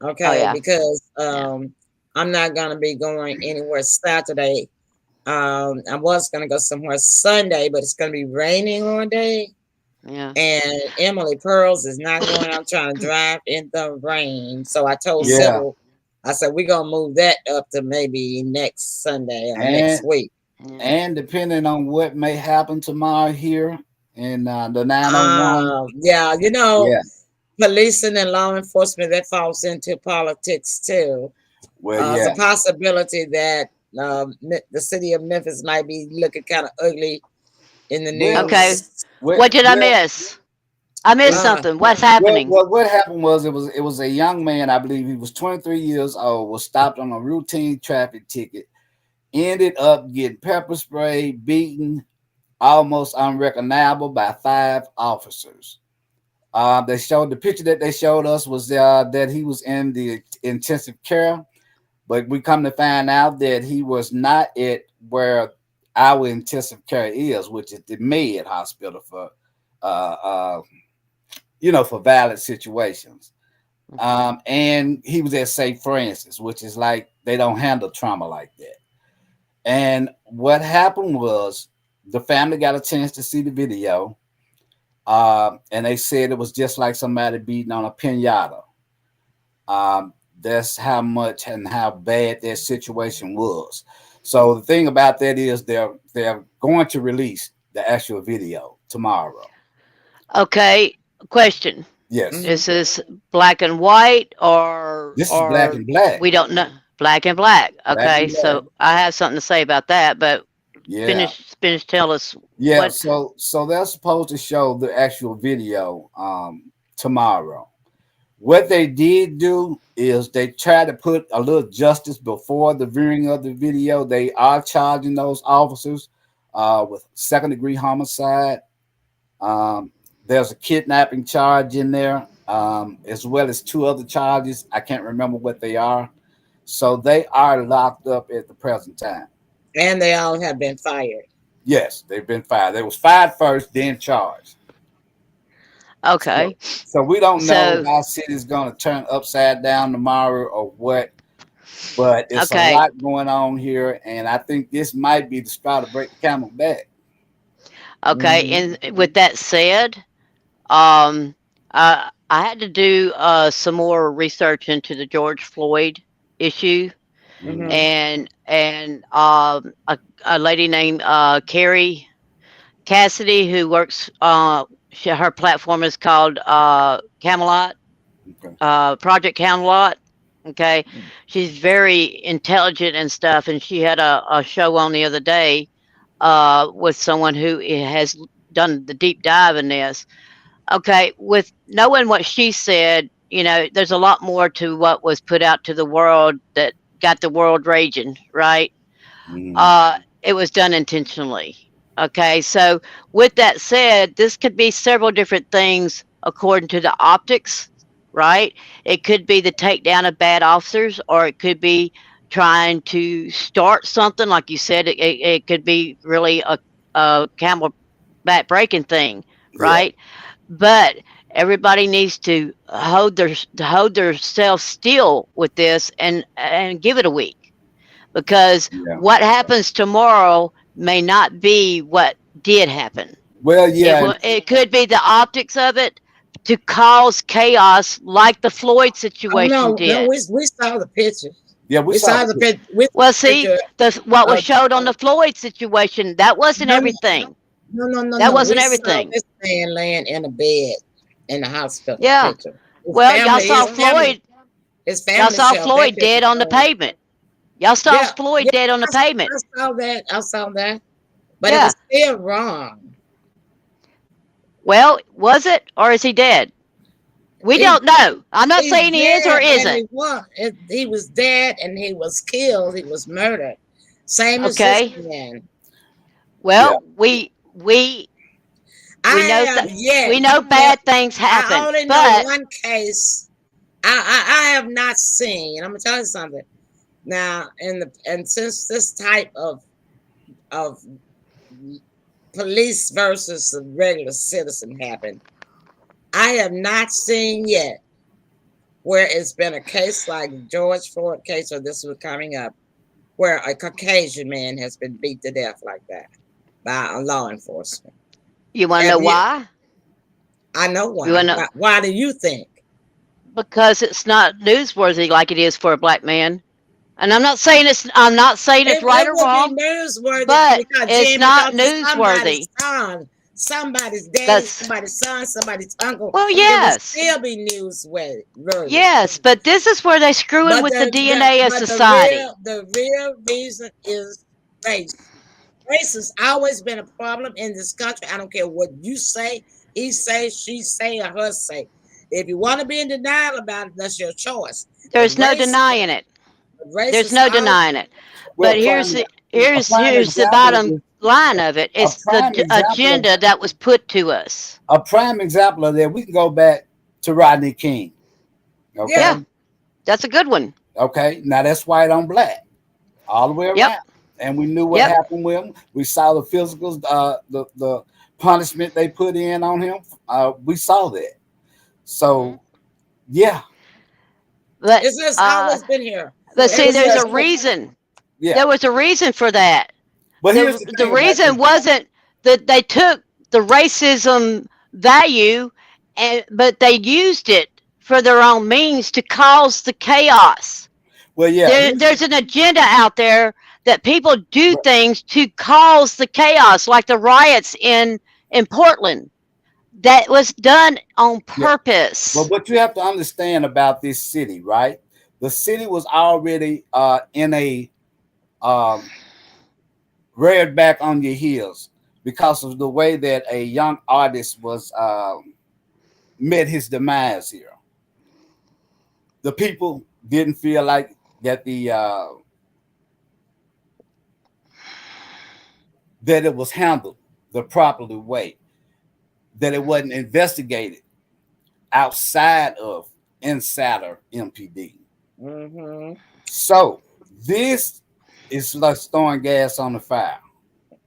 oh Okay, yeah, because yeah, I'm not gonna be going anywhere Saturday. I was gonna go somewhere Sunday, but it's gonna be raining all day. yeah. And Emily Pearls is not going. I'm trying to drive in the rain. So I told Mm, Yeah. Sybil, I said, we're going to move that up to maybe next Sunday or next And week. yeah. and depending on what may happen tomorrow here in the 901. Yeah, Yeah. policing and law enforcement, that falls into politics too. Well, It's yeah. a possibility that the city of Memphis might be looking kind of ugly in the Well, Okay, news. well, what did I well, miss? I missed it, Uh, something. What's well, happening? well, what happened was it was a young man, I believe he was 23 years old, was stopped on a routine traffic ticket, ended up getting pepper spray, beaten, almost unrecognizable by 5 officers. They showed the picture that they showed us was that he was in the intensive care, but we come to find out that he was not at where our intensive care is, which is the Med Hospital for, uh, uh, for violent situations. Okay. And he was at St. Francis, which is like they don't handle trauma like that. And what happened was the family got a chance to see the video, and they said it was just like somebody beating on a pinata. That's how much and how bad that situation was. So the thing about that is they're going to release the actual video tomorrow. Okay. Question: Yes, mhm. Is this black and white this is black or and black, we don't know? Black and black. black Okay, and black. so I have something to say about that, but Yeah, finish. Tell us yeah. what. So they're supposed to show the actual video tomorrow. What they did do is they tried to put a little justice before the viewing of the video. They are charging those officers with second-degree homicide. Um, there's a kidnapping charge in there, as well as 2 other charges. I can't remember what they are. So they are locked up at the present time. And they all have been fired. Yes, they've been fired. They was fired first, then charged. So, Okay. so we don't know if So, our city's going to turn upside down tomorrow or what, but it's a okay. lot going on here, and I think this might be the straw to break the camel back. Okay. Mm-hmm. And with that said, um, I had to do some more research into the George Floyd issue, Mm-hmm. Mm-hmm. and a lady named Carrie Cassidy who works. Her platform is called Camelot. Okay. Project Camelot. Okay, she's very intelligent and stuff, and she had a show on the other day with someone who has done the deep dive in this. Okay, with knowing what she said, there's a lot more to what was put out to the world that got the world raging, right? Mm-hmm. It was done intentionally. Okay, so with that said, this could be several different things according to the optics, right? It could be the takedown of bad officers, or it could be trying to start something, like you said. It could be really a camel back breaking thing, Yeah, right? But everybody needs to hold themselves still with this and give it a week, because yeah. what happens tomorrow may not be what did happen. Well, It yeah, will. It could be the optics of it to cause chaos, like the Floyd Oh situation no, no, did. we saw the picture. yeah. We We saw saw the the picture. picture. We Well, saw the see, picture. what was Of, showed on the Floyd situation, that wasn't no, everything. no, no, no, That no. wasn't We saw everything. this man laying in a bed in the hospital. Yeah. Picture. His Well, y'all family, saw his family, Floyd. his Y'all family saw showed that Floyd picture. dead on the pavement. Y'all saw Yeah, Floyd yeah. dead on the pavement. I saw that. I saw that. But it Yeah. was still wrong. Well, was it, or is he dead? We He don't know. I'm not he's saying he is or dead, and isn't. he was dead, and he was killed. He was murdered. Same as this Okay. man. Yeah, Well, we I know have yet. we know Well, bad things I happen, only know but one case. I have not seen. I'm gonna tell you something. Now, and since this type of police versus the regular citizen happened, I have not seen yet where it's been a case like George Floyd case, or this was coming up, where a Caucasian man has been beat to death like that by a law enforcement. you want to Have know you? why? I know You why. want to Why do you think? Because it's not newsworthy like it is for a black man. And I'm not saying it's right It or would be wrong, newsworthy but because it's Jen, not because it's somebody's newsworthy. son, somebody's daddy, That's somebody's son, somebody's uncle. well, It would yes, still be newsworthy. yes, but this is where they screwing But with the the, DNA of but society. the real reason is race. Race has always been a problem in this country. I don't care what you say, he say, she say, or her say. If you want to be in denial about it, that's your choice. But There's no denying it. race There's is no always denying it. well, But here's the a here's prime here's the example bottom is line of it. a It's the prime example of agenda that was put to us. a prime example of that. We can go back to Rodney King. yeah. Okay, Yeah, that's a good one. okay. Now that's white on black all the way Yep, around, and we knew what yep. happened with him. We saw the physicals, the punishment they put in on him. We saw that. Hmm. So yeah, But It's just always been here. yeah. see, Ever But there's since a yes, reason. yeah. There was a reason for that. But here's the The thing about reason this. wasn't that they took the racism value, but they used it for their own means to cause the chaos. Well, yeah. There's an agenda out there that people do things to cause the chaos, like the riots in Portland. That was done on Yeah. But purpose. what you have to understand about this city, right? The city was already in a um, reared back on your heels because of the way that a young artist was met his demise here. The people didn't feel like that that it was handled the properly way, that it wasn't investigated outside of inside or MPD. hmm So this is like throwing gas on the fire.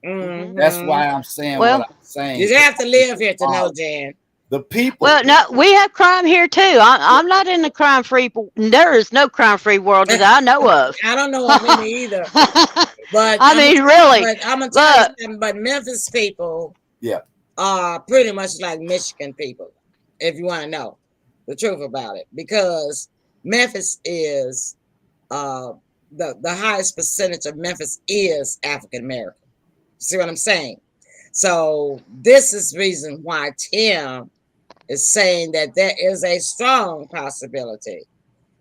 That's why I'm saying what Well, I'm saying. You have to live here to know, Jan. The people. well, no, we have crime here too. I'm not in the crime-free. There is no crime-free world that I know of. I don't know of any either. But I mean, really. But I'm gonna tell you Look, something. But Memphis people Yeah. are pretty much like Michigan people, if you want to know the truth about it, because Memphis is the highest percentage of Memphis is African American. See what I'm saying? So this is the reason why Tim is saying that there is a strong possibility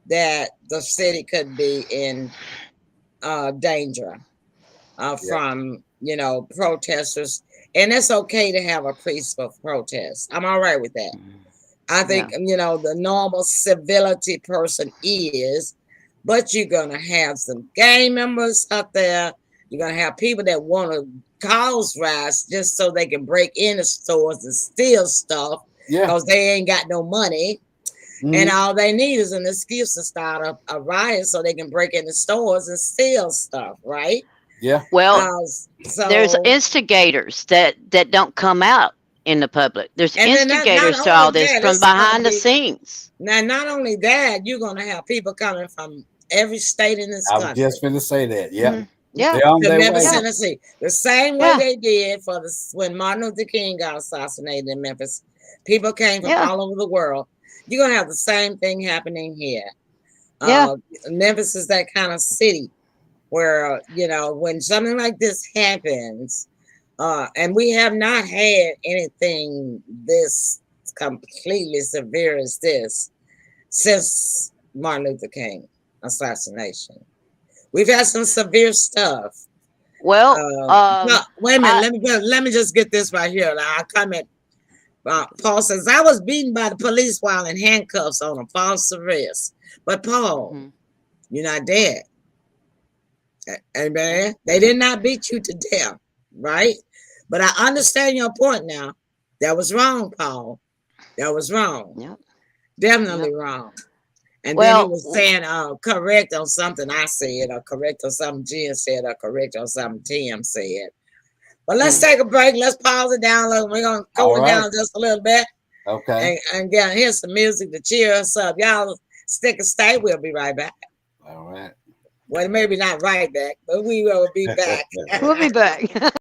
that the city could be in danger from, you know, protesters. And it's okay to have a peaceful protest. I'm all right with that. I think, you know, the normal civility person is, but you're going to have some gang members out there. You're going to have people that want to cause riots just so they can break into stores and steal stuff because they ain't got no money. And all they need is an excuse to start a riot so they can break into stores and steal stuff, right? Yeah. Well, so there's instigators that don't come out in the public. There's instigators to all this from behind the scenes. Now, not only that, you're going to have people coming from every state in this country. I was just going to say that. Yeah. Yeah. They're on their Memphis, way. Tennessee. The same way they did for when Martin Luther King got assassinated in Memphis. People came from all over the world. You're going to have the same thing happening here. Memphis is that kind of city where, you know, when something like this happens, and we have not had anything this completely severe as this since Martin Luther King assassination. We've had some severe stuff. Well, wait a minute. Let me just get this right here. I comment. Paul says, I was beaten by the police while in handcuffs on a false arrest. But Paul, you're not dead. Amen. They did not beat you to death, right? But I understand your point now. That was wrong, Paul. That was wrong. Yep. Definitely wrong. And then he was saying correct on something I said, or correct on something Jen said, or correct on something Tim said. But let's take a break. Let's pause it down a little. We're going to go it down just a little bit. Okay. And here's some music to cheer us up. Y'all stick and stay. We'll be right back. All right. Well, maybe not right back, but we will be back. We'll be back.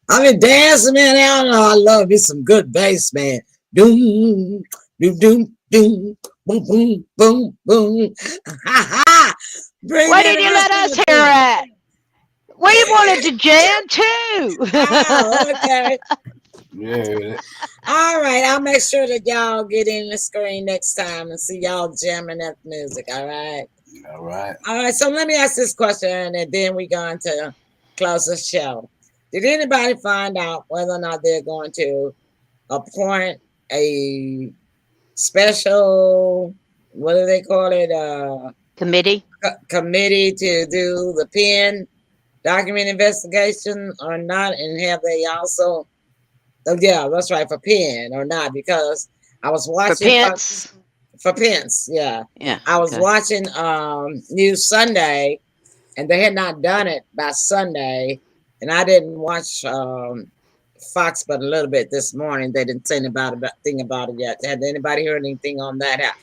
I mean, dancing, man. I don't know. I love me some good bass, man. Doom, doom, doom, doom, boom, boom, boom, boom. Ha ha! Bring Why me did the you rest let of us the hear thing. it? We wanted to jam too. Oh, okay. Yeah. All right. I'll make sure that y'all get in the screen next time and see y'all jamming that music. All right. All right. All right. So let me ask this question, and then we're going to close the show. Did anybody find out whether or not they're going to appoint a special, what do they call it, Committee. committee to do the pen document investigation or not? And have they also, oh yeah, that's right, for pen or not? Because I was For watching Pence. for Pence, yeah. Yeah. I was Okay. watching News Sunday, and they had not done it by Sunday, and I didn't watch Fox but a little bit this morning. They didn't say anything about it yet. Had anybody heard anything on that?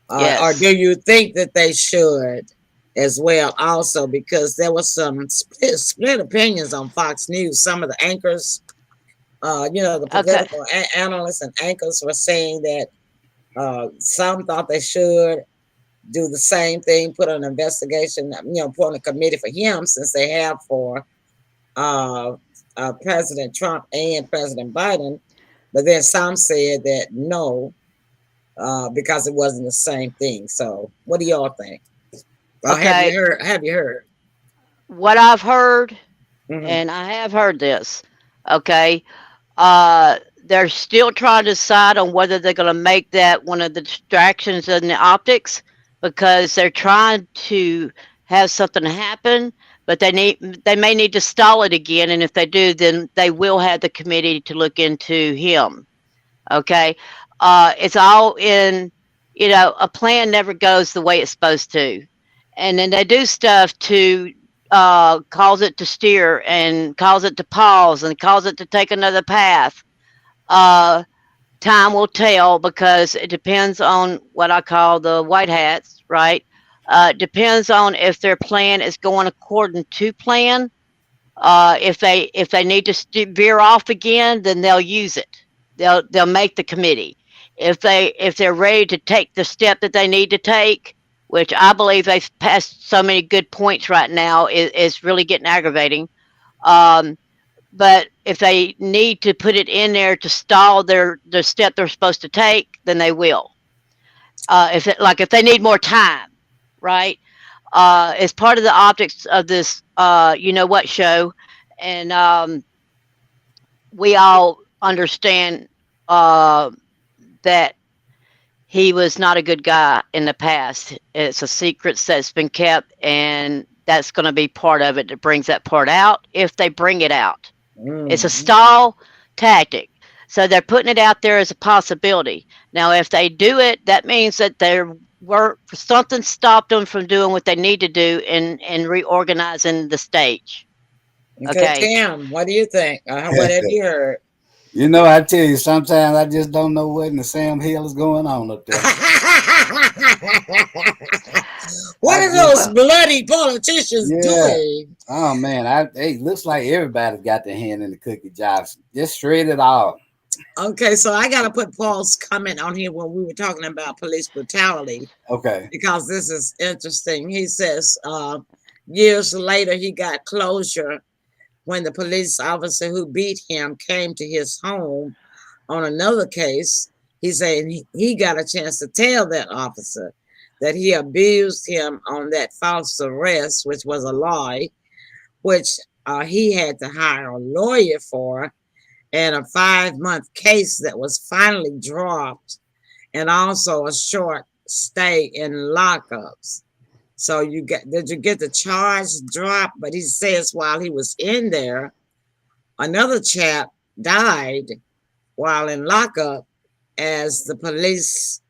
Or do Yes. you think that they should as well? Also, because there was some split opinions on Fox News. Some of the anchors, the Okay. political analysts and anchors were saying that some thought they should do the same thing, put an investigation, put on a committee for him, since they have for uh, President Trump and President Biden. But then some said that no, because it wasn't the same thing. So, what do y'all think? Well, have you Okay. heard? Have you heard? What I've heard, Mm-hmm. and I have heard this. Okay. They're still trying to decide on whether they're going to make that one of the distractions in the optics, because they're trying to have something happen, but they may need to stall it again, and if they do, then they will have the committee to look into him. Okay. It's all in, a plan never goes the way it's supposed to. And then they do stuff to cause it to steer and cause it to pause and cause it to take another path. Uh, Time will tell, because it depends on what I call the white hats, right? Depends on if their plan is going according to plan. If they need to veer off again, then they'll use it. They'll make the committee. If they're ready to take the step that they need to take, which I believe they've passed so many good points right now, is really getting aggravating. Um, but if they need to put it in there to stall the step they're supposed to take, then they will. If they need more time, right? As part of the optics of this, you know what show, and we all understand uh, that he was not a good guy in the past. It's a secret that's been kept, and that's going to be part of it that brings that part out if they bring it out. It's a Mm-hmm. stall tactic. So they're putting it out there as a possibility. Now, if they do it, that means that there were something stopped them from doing what they need to do in reorganizing the stage. Okay, Okay. Tim, what do you think? What have you heard? I tell you, sometimes I just don't know what in the Sam Hill is going on up there. What I are just, those Well, bloody politicians yeah. doing? Oh man, it looks like everybody's got their hand in the cookie jar. Just shred it all. Okay, so I got to put Paul's comment on here when we were talking about police brutality, Okay. because this is interesting. He says years later he got closure when the police officer who beat him came to his home on another case. He said he got a chance to tell that officer that he abused him on that false arrest, which was a lie, which he had to hire a lawyer for, and a 5-month case that was finally dropped, and also a short stay in lockups. So did you get the charge dropped? But he says while he was in there, another chap died while in lockup, as the police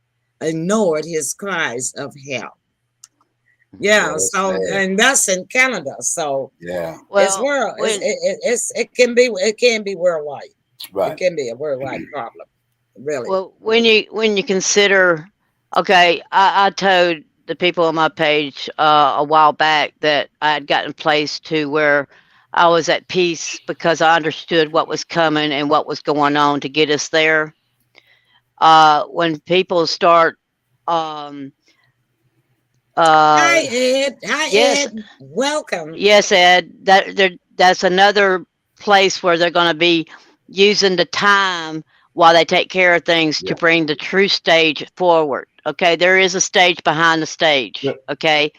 ignored his cries of help. Yeah, Yeah, that's so sad. and that's in Canada. So Yeah. it's well, world. when It can be worldwide. It Right. can be a worldwide problem, really. when you consider, okay, I told the people on my page a while back that I had gotten placed to where I was at peace because I understood what was coming and what was going on to get us there. When people start, um, Hi uh, Ed. Hi yes, Ed. Welcome. yes, Ed, that's another place where they're going to be using the time while they take care of things to Yeah. bring the true stage forward. Okay, there is a stage behind the stage. But, Okay,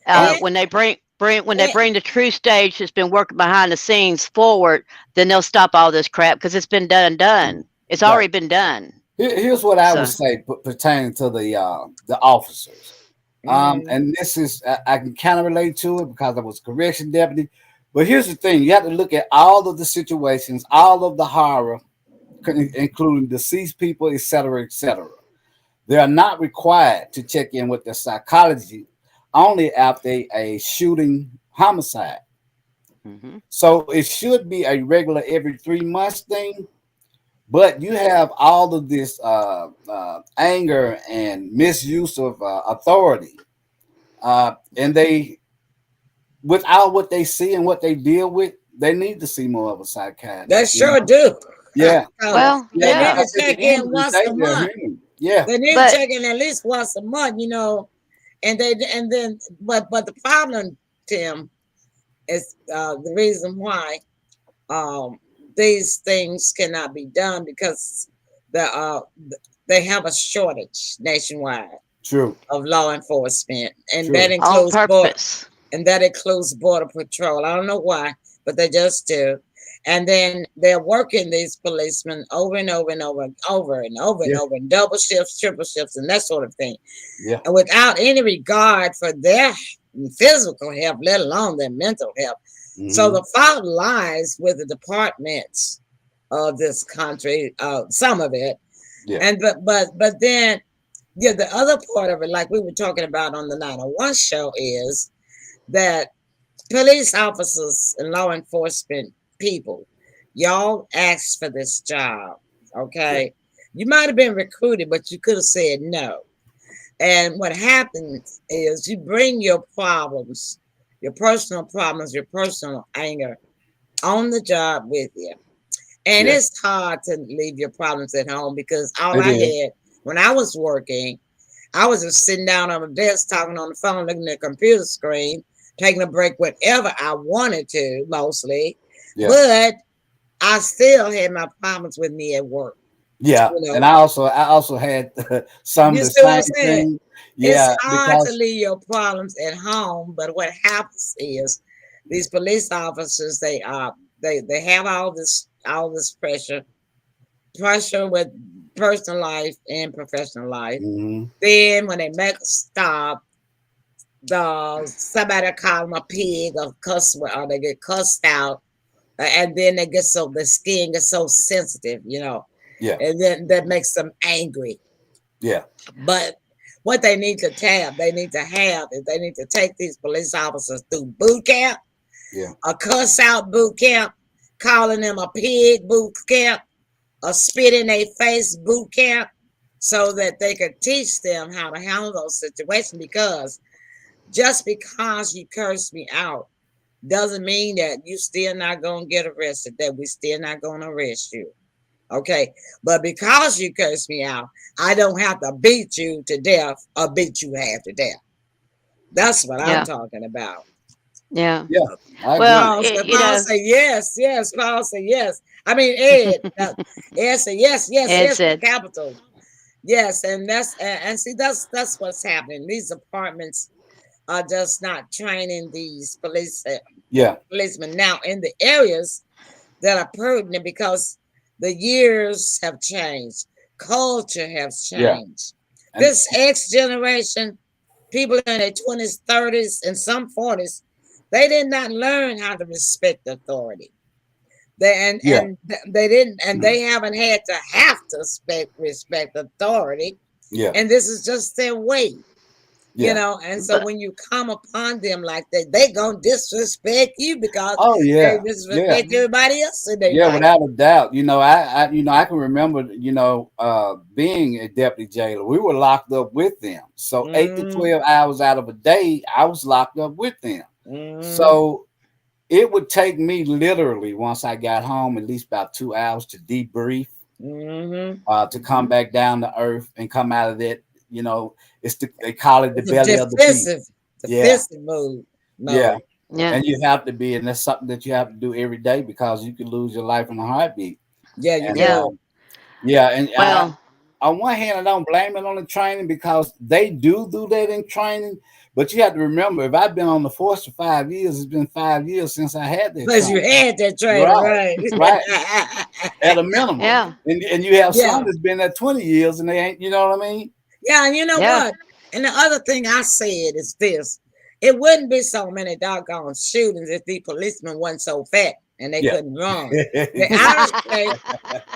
uh, Ed, when they Ed, bring the true stage that's been working behind the scenes forward, then they'll stop all this crap because it's been done and done. It's right. already been done. Here's what I would So, say pertaining to the officers. mm, And this is I can kind of relate to it because I was a correction deputy. But here's the thing: you have to look at all of the situations, all of the horror, including deceased people, etc., etc. They are not required to check in with their psychology only after a shooting homicide. hmm So it should be a regular every 3 months thing. But you have all of this anger and misuse of authority, and they, without what they see and what they deal with, they need to see more of a they psychiatrist. sure do. Yeah, So well, they yeah, need yeah, to because at check the end in of the once day, a they're month. human. Yeah, They need to but check in at least once a month. And then but the problem, Tim, is the reason why um these things cannot be done because the they have a shortage nationwide true, of law enforcement, true. on purpose. and that includes border patrol. I don't know why, but they just do. And then they're working these policemen over and over and over and over and over and Yeah, over and double shifts, triple shifts, and that sort of thing, yeah. and without any regard for their physical health, let alone their mental health. So Hmm. the fault lies with the departments of this country, some of it, Yeah, and but then yeah, the other part of it, like we were talking about on the 901 show, is that police officers and law enforcement people, y'all asked for this job, yeah, okay? You might have been recruited, but you could have said no. And what happens is you bring your problems, your personal problems, your personal anger on the job with you. And yeah. it's hard to leave your problems at home because all It I is. had when I was working, I was just sitting down on the desk, talking on the phone, looking at the computer screen, taking a break whenever I wanted to, mostly. Yeah, But I still had my problems with me at work. yeah. You And know, I also had some of you the see what I'm same saying? thing. It's Yeah, hard to because leave your problems at home, but what happens is these police officers, they have all this pressure with personal life and professional life. mhm, Then when they make a stop, somebody call them a pig or cuss or they get cussed out, and then the skin gets so sensitive, yeah, and then that makes them angry. yeah, But what they need to have is they need to take these police officers through boot camp, yeah, a cuss out boot camp, calling them a pig boot camp, a spit in their face boot camp, so that they could teach them how to handle those situations. Because just because you curse me out doesn't mean that you still not gonna get arrested, that we still not gonna arrest you. Okay. But because you curse me out, I don't have to beat you to death or beat you half to death. That's what I'm Yeah, talking about. yeah. yeah. I Well, agree. Paul said, you Paul know, said yes, yes. Paul said yes. I mean Ed. Ed said yes, yes, Ed yes with said, capital. Yes, and see that's what's happening. These departments are just not training these Yeah, policemen now in the areas that are pertinent because the years have changed, culture has yeah, changed. and This X generation, people in their 20s, 30s, and some 40s, they did not learn how to respect authority. yeah, They didn't, and they haven't had to have to respect authority, yeah, and this is just their way. yeah. And so but when you come upon them like that, they gonna disrespect you because Oh they yeah, yeah, disrespect everybody else in their yeah. life. Without a doubt. I can remember, being a deputy jailer. We were locked up with them. So 8 to Mm, 12 hours out of a day, I was locked up with them. mm, So it would take me literally once I got home at least about 2 hours to debrief, to come back down to earth and come out of that. You know, they call it the It's a belly of the beast. Yeah, defensive mode. yeah, Yeah. and you have to be, and that's something that you have to do every day because you could lose your life in a heartbeat. Yeah, you And Yeah. go. yeah, and Well, on one hand, I don't blame it on the training because they do that in training. But you have to remember, if I've been on the force for 5 years, it's been 5 years since I had that Because you training. had that training, Right, right, right? at a minimum. yeah. And you have Yeah. some that's been there 20 years and they ain't, you know what I mean? Yeah, and you know Yeah. what? And the other thing I said is this. It wouldn't be so many doggone shootings if the policemen weren't so fat and they Yeah. couldn't run. They're out of shape.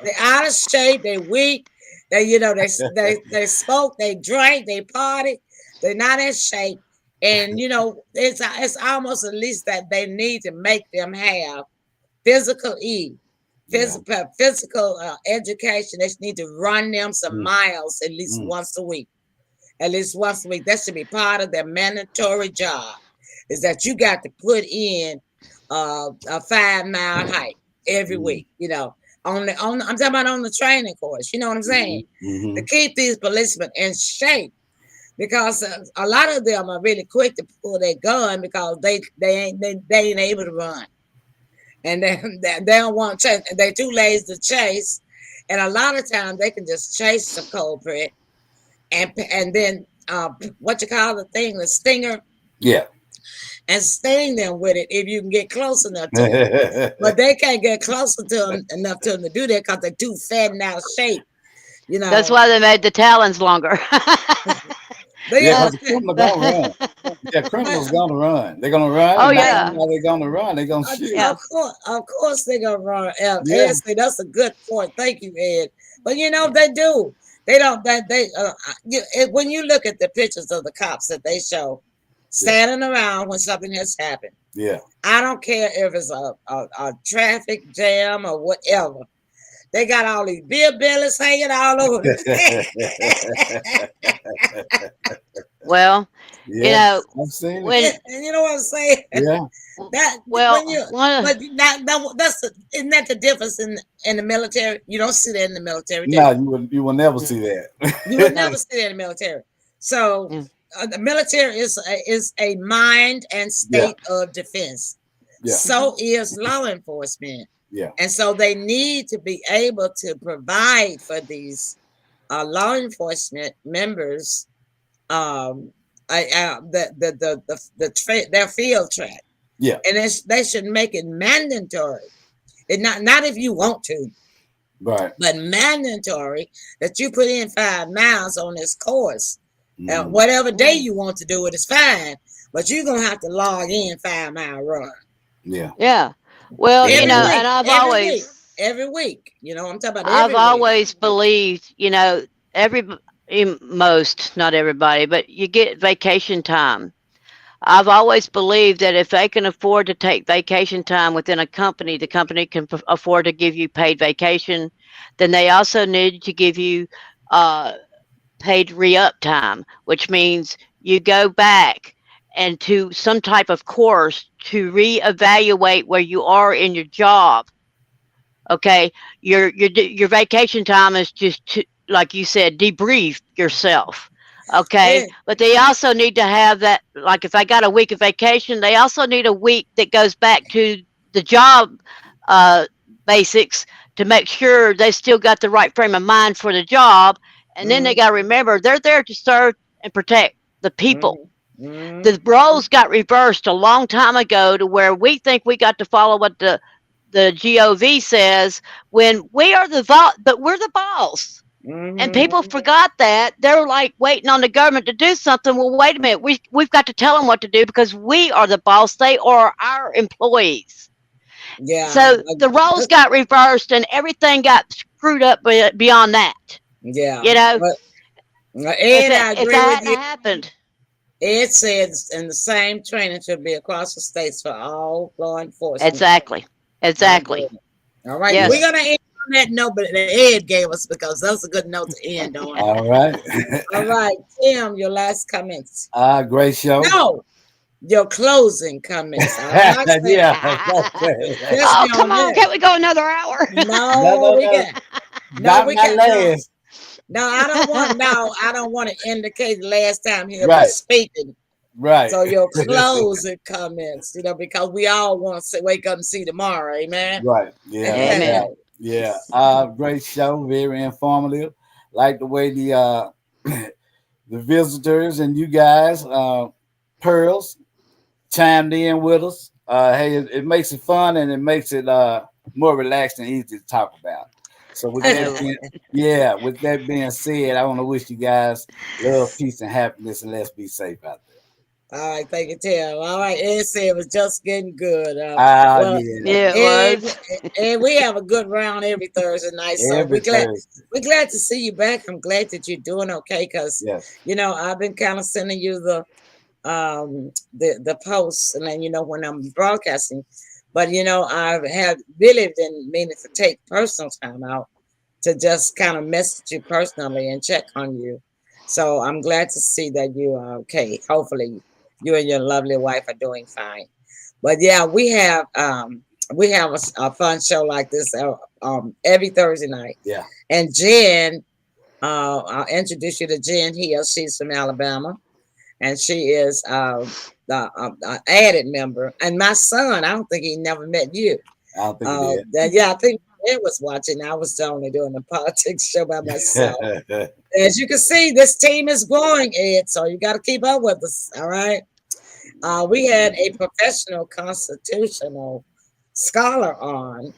They're out of shape. They're weak. They smoke. They drink. They party. They're not in shape. And it's almost at least that they need to make them have physical physical education. They need to run them some miles at least once a week. At least once a week. That should be part of their mandatory job. Is that you got to put in a 5-mile hike every week. I'm talking about on the training course. You know what I'm saying? To keep these policemen in shape, because a lot of them are really quick to pull their gun because they ain't able to run, and they don't want to chase. They're too lazy to chase, and a lot of times they can just chase the culprit. And then what you call the thing, the stinger, Yeah. and sting them with it if you can get close enough to them. But they can't get closer to them enough to them to do that because they're too fat and out of shape. That's why they made the talons longer. Yeah, because the criminal gonna run. Yeah, criminals gonna run. They're gonna run. Oh, And yeah. they're gonna run. They're gonna shoot. Yeah. Of course they're gonna run. Yeah. Ed said that's a good point. Thank you, Ed. But they do. They don't. When you look at the pictures of the cops that they show standing around when something has happened. Yeah. I don't care if it's a traffic jam or whatever. They got all these beer bellies hanging all over the place. Well, yeah, I've seen when you know what I'm saying? Yeah. Isn't that the difference in the military? You don't see that in the military. No, you will never see that. You would never see that in the military. So the military is a mind and state of defense. Yeah. So is law enforcement. Yeah. And so they need to be able to provide for these law enforcement members their field track. Yeah. And they should make it mandatory. It not if you want to, right, but mandatory that you put in 5 miles on this course. Whatever day you want to do it is fine, but you're gonna have to log in 5-mile run. Yeah. Yeah. Well, Every week, and I've every week, I'm talking about. I've always believed, most, not everybody, but you get vacation time. I've always believed that if they can afford to take vacation time within a company, the company can afford to give you paid vacation. Then they also need to give you paid re-up time, which means you go back and to some type of course to reevaluate where you are in your job. Okay, your vacation time is just to, like you said, debrief yourself. Okay, but they also need to have that, like if I got a week of vacation, they also need a week that goes back to the job basics to make sure they still got the right frame of mind for the job. And then they got to remember they're there to serve and protect the people. The roles got reversed a long time ago to where we think we got to follow what the GOV says when we are but we're the boss. And people forgot that. They're like waiting on the government to do something. Well, wait a minute. We've got to tell them what to do because we are the boss. They are our employees. Yeah. So the roles got reversed and everything got screwed up beyond that. Yeah. Ed, if that hadn't happened. Ed said in the same training should be across the states for all law enforcement. Exactly. All right. Yes. We're going to end on that note that Ed gave us because that's a good note to end on. All right. All right. Tim, your last comments. Great show. No. your closing comments. All right, Yeah. just Oh, be come on on. that. Can't we go another hour? No, No, no, we no. can. No, Not we my can. No, last. no, I don't want. No, I don't want to indicate the last time he'll be Right, speaking. right. So your closing comments, because we all want to wake up and see tomorrow. Amen. Right. Yeah, no Amen. doubt. Yeah. Great show, very informative. Like the way the the visitors and you guys, Pearls, chimed in with us. Hey, it makes it fun and it makes it more relaxed and easy to talk about. So with I that know. being, yeah, with that being said, I want to wish you guys love, peace, and happiness, and let's be safe out there. All right, thank you, Tim. All right, Ed said it was just getting good. Well, Yeah, Yeah, it Ed, was. Ed, we have a good round every Thursday night, so every Thursday. we're glad to see you back. I'm glad that you're doing okay, because Yes. I've been kind of sending you the posts, and then when I'm broadcasting, but I have really been meaning to take personal time out to just kind of message you personally and check on you. So I'm glad to see that you are okay. Hopefully, you and your lovely wife are doing fine. But yeah, we have a fun show like this every Thursday night. Yeah. And Jen, I'll introduce you to Jen Hill. She's from Alabama, and she is the added member. And my son, I don't think he never met you. I don't think it Yeah, I think Ed was watching. I was only doing the politics show by myself. did. As you can see, this team is growing, Ed. So you got to keep up with us. All right. We had a professional constitutional scholar on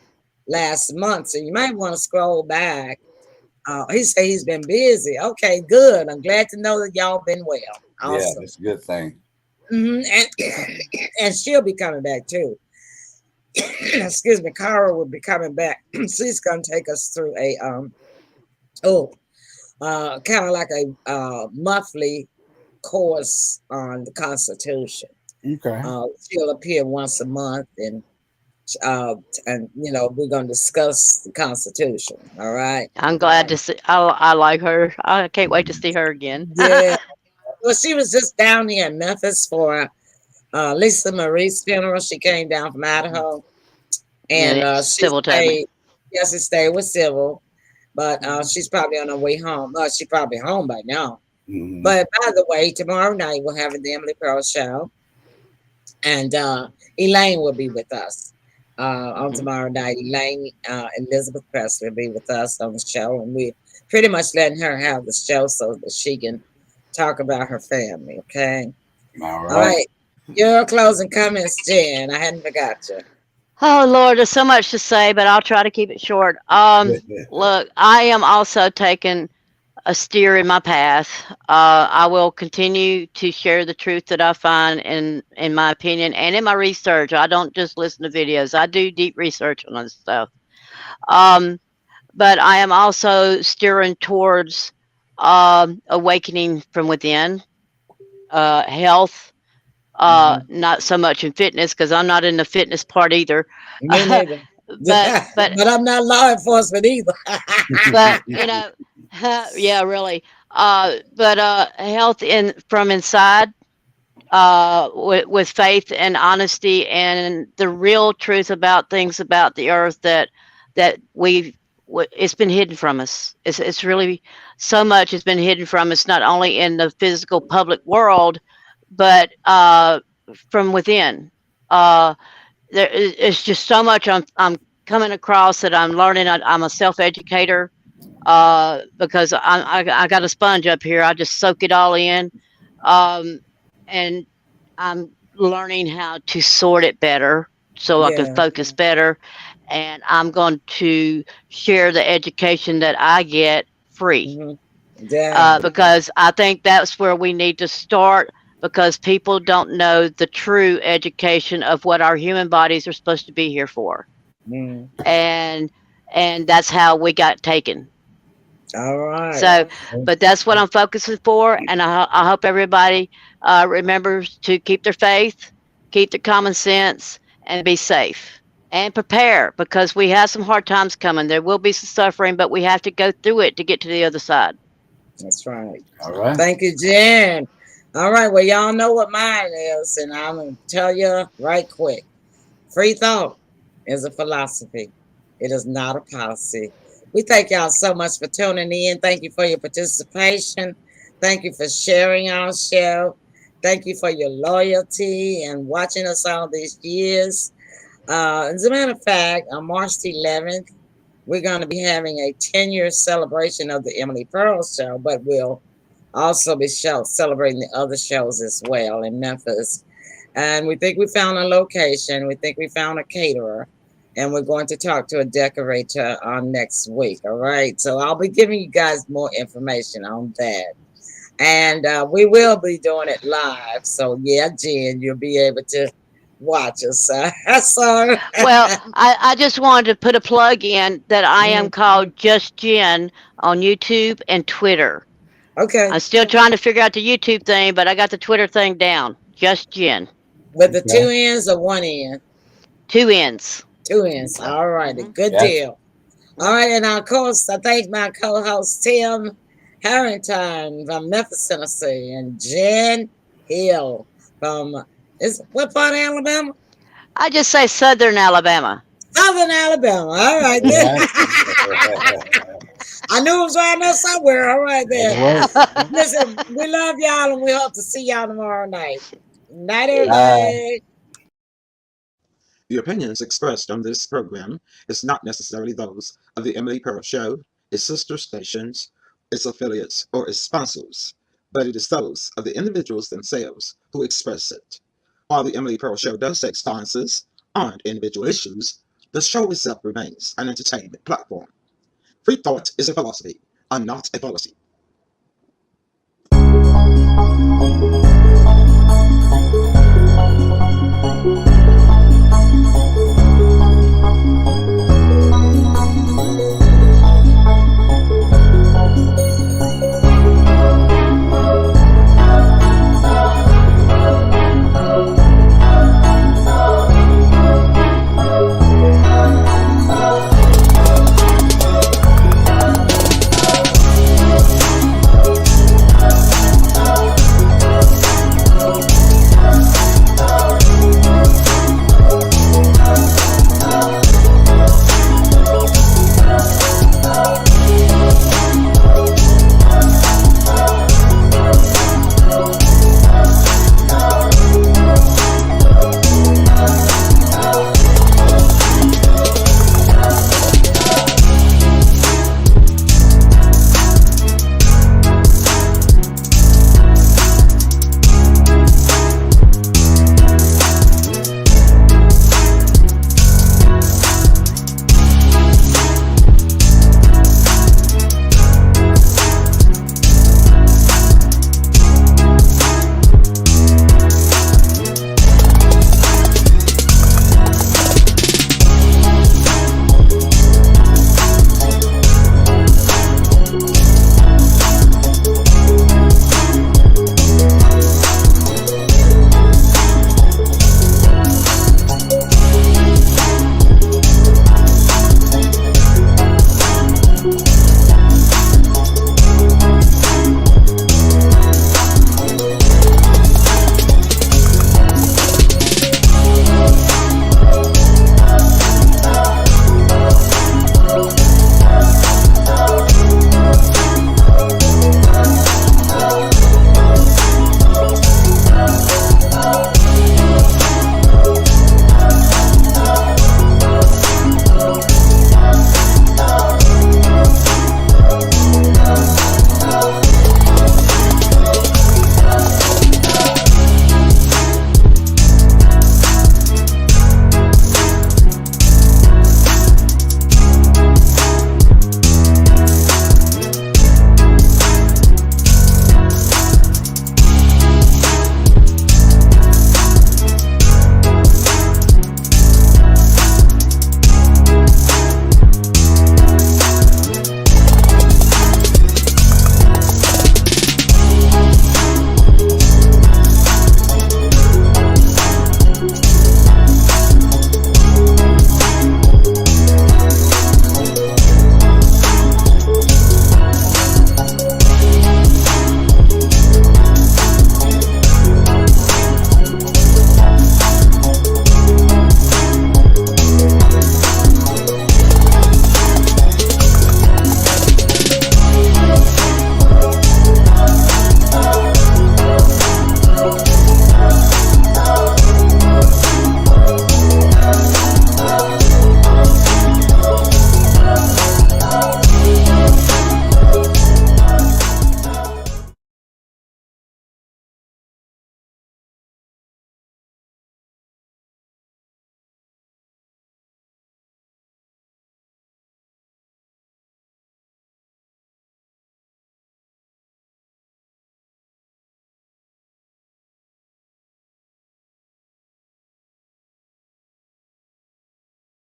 last month, so you might want to scroll back. He said he's been busy. Okay, good. I'm glad to know that y'all been well. Yeah, Awesome. that's a good thing. And she'll be coming back too. Excuse me, Cara will be coming back. She's gonna take us through a kind of like a monthly course on the Constitution. Okay. She'll appear once a month, and we're gonna discuss the Constitution. All right. I'm glad to see. I like her. I can't wait to see her again. Yeah. Well, she was just down here in Memphis for Lisa Marie's funeral. She came down from Idaho, and Yeah, she Sybil told me. stayed. Yes, she stayed with Sybil, but she's probably on her way home. She's probably home by now. Mhm. But by the way, tomorrow night we'll have the Emily Pearl show, and Elaine will be with us on tomorrow night. Elaine Elizabeth Presley will be with us on the show, and we're pretty much letting her have the show so that she can talk about her family. Okay. All All right. right. Your closing comments, Jen. I hadn't forgot you. Oh Lord, there's so much to say, but I'll try to keep it short. Look, I am also taking a steer in my path. I will continue to share the truth that I find in my opinion and in my research. I don't just listen to videos. I do deep research on this stuff. But I am also steering towards awakening from within, health. Not so much in fitness because I'm not in the fitness part either. Me neither. but But I'm not law enforcement either. but yeah, really. But health in from inside, with faith and honesty and the real truth about things about the earth that it's been hidden from us. It's really so much has been hidden from us, not only in the physical public world, but from within. It's just so much I'm coming across that I'm learning. I'm a self-educator because I got a sponge up here. I just soak it all in, and I'm learning how to sort it better so I can Yeah. focus better. And I'm going to share the education that I get free Yeah. because I think that's where we need to start because people don't know the true education of what our human bodies are supposed to be here for. Mm. And that's how we got taken. All right. So, but that's what I'm focusing for, and I hope everybody remembers to keep their faith, keep their common sense, and be safe and prepare because we have some hard times coming. There will be some suffering, but we have to go through it to get to the other side. That's right. All right. Thank you, Jen. All right, well, y'all know what mine is, and I'm going to tell you right quick. Free thought is a philosophy. It is not a policy. We thank y'all so much for tuning in. Thank you for your participation. Thank you for sharing our show. Thank you for your loyalty and watching us all these years. As a matter of fact, on March 11th, we're going to be having a 10-year celebration of the Emily Pearl Show, but we'll also be celebrating the other shows as well in Memphis. And we think we found a location. We think we found a caterer. And we're going to talk to a decorator on next week. All right. So I'll be giving you guys more information on that. And we will be doing it live. So, yeah, Jen, you'll be able to watch us. So, Well, I just wanted to put a plug in that I am called Just Jen on YouTube and Twitter. Okay. I'm still trying to figure out the YouTube thing, but I got the Twitter thing down. Just Jen. With the two ends or one end? 2 ends. 2 ends. All righty. Good Gotcha. deal. All right. And of course, I thank my co host, Tim Harrington from Memphis, Tennessee, and Jen Hill from what part of Alabama? I just say Southern Alabama. Southern Alabama. All right. I knew it was around there somewhere. All right there. Listen, we love y'all and we hope to see y'all tomorrow night. Night, everybody. The opinions expressed on this program is not necessarily those of the Emily Pearl Show, its sister stations, its affiliates, or its sponsors, but it is those of the individuals themselves who express it. While the Emily Pearl Show does take stances on individual issues, the show itself remains an entertainment platform. Free thought is a philosophy and not a policy.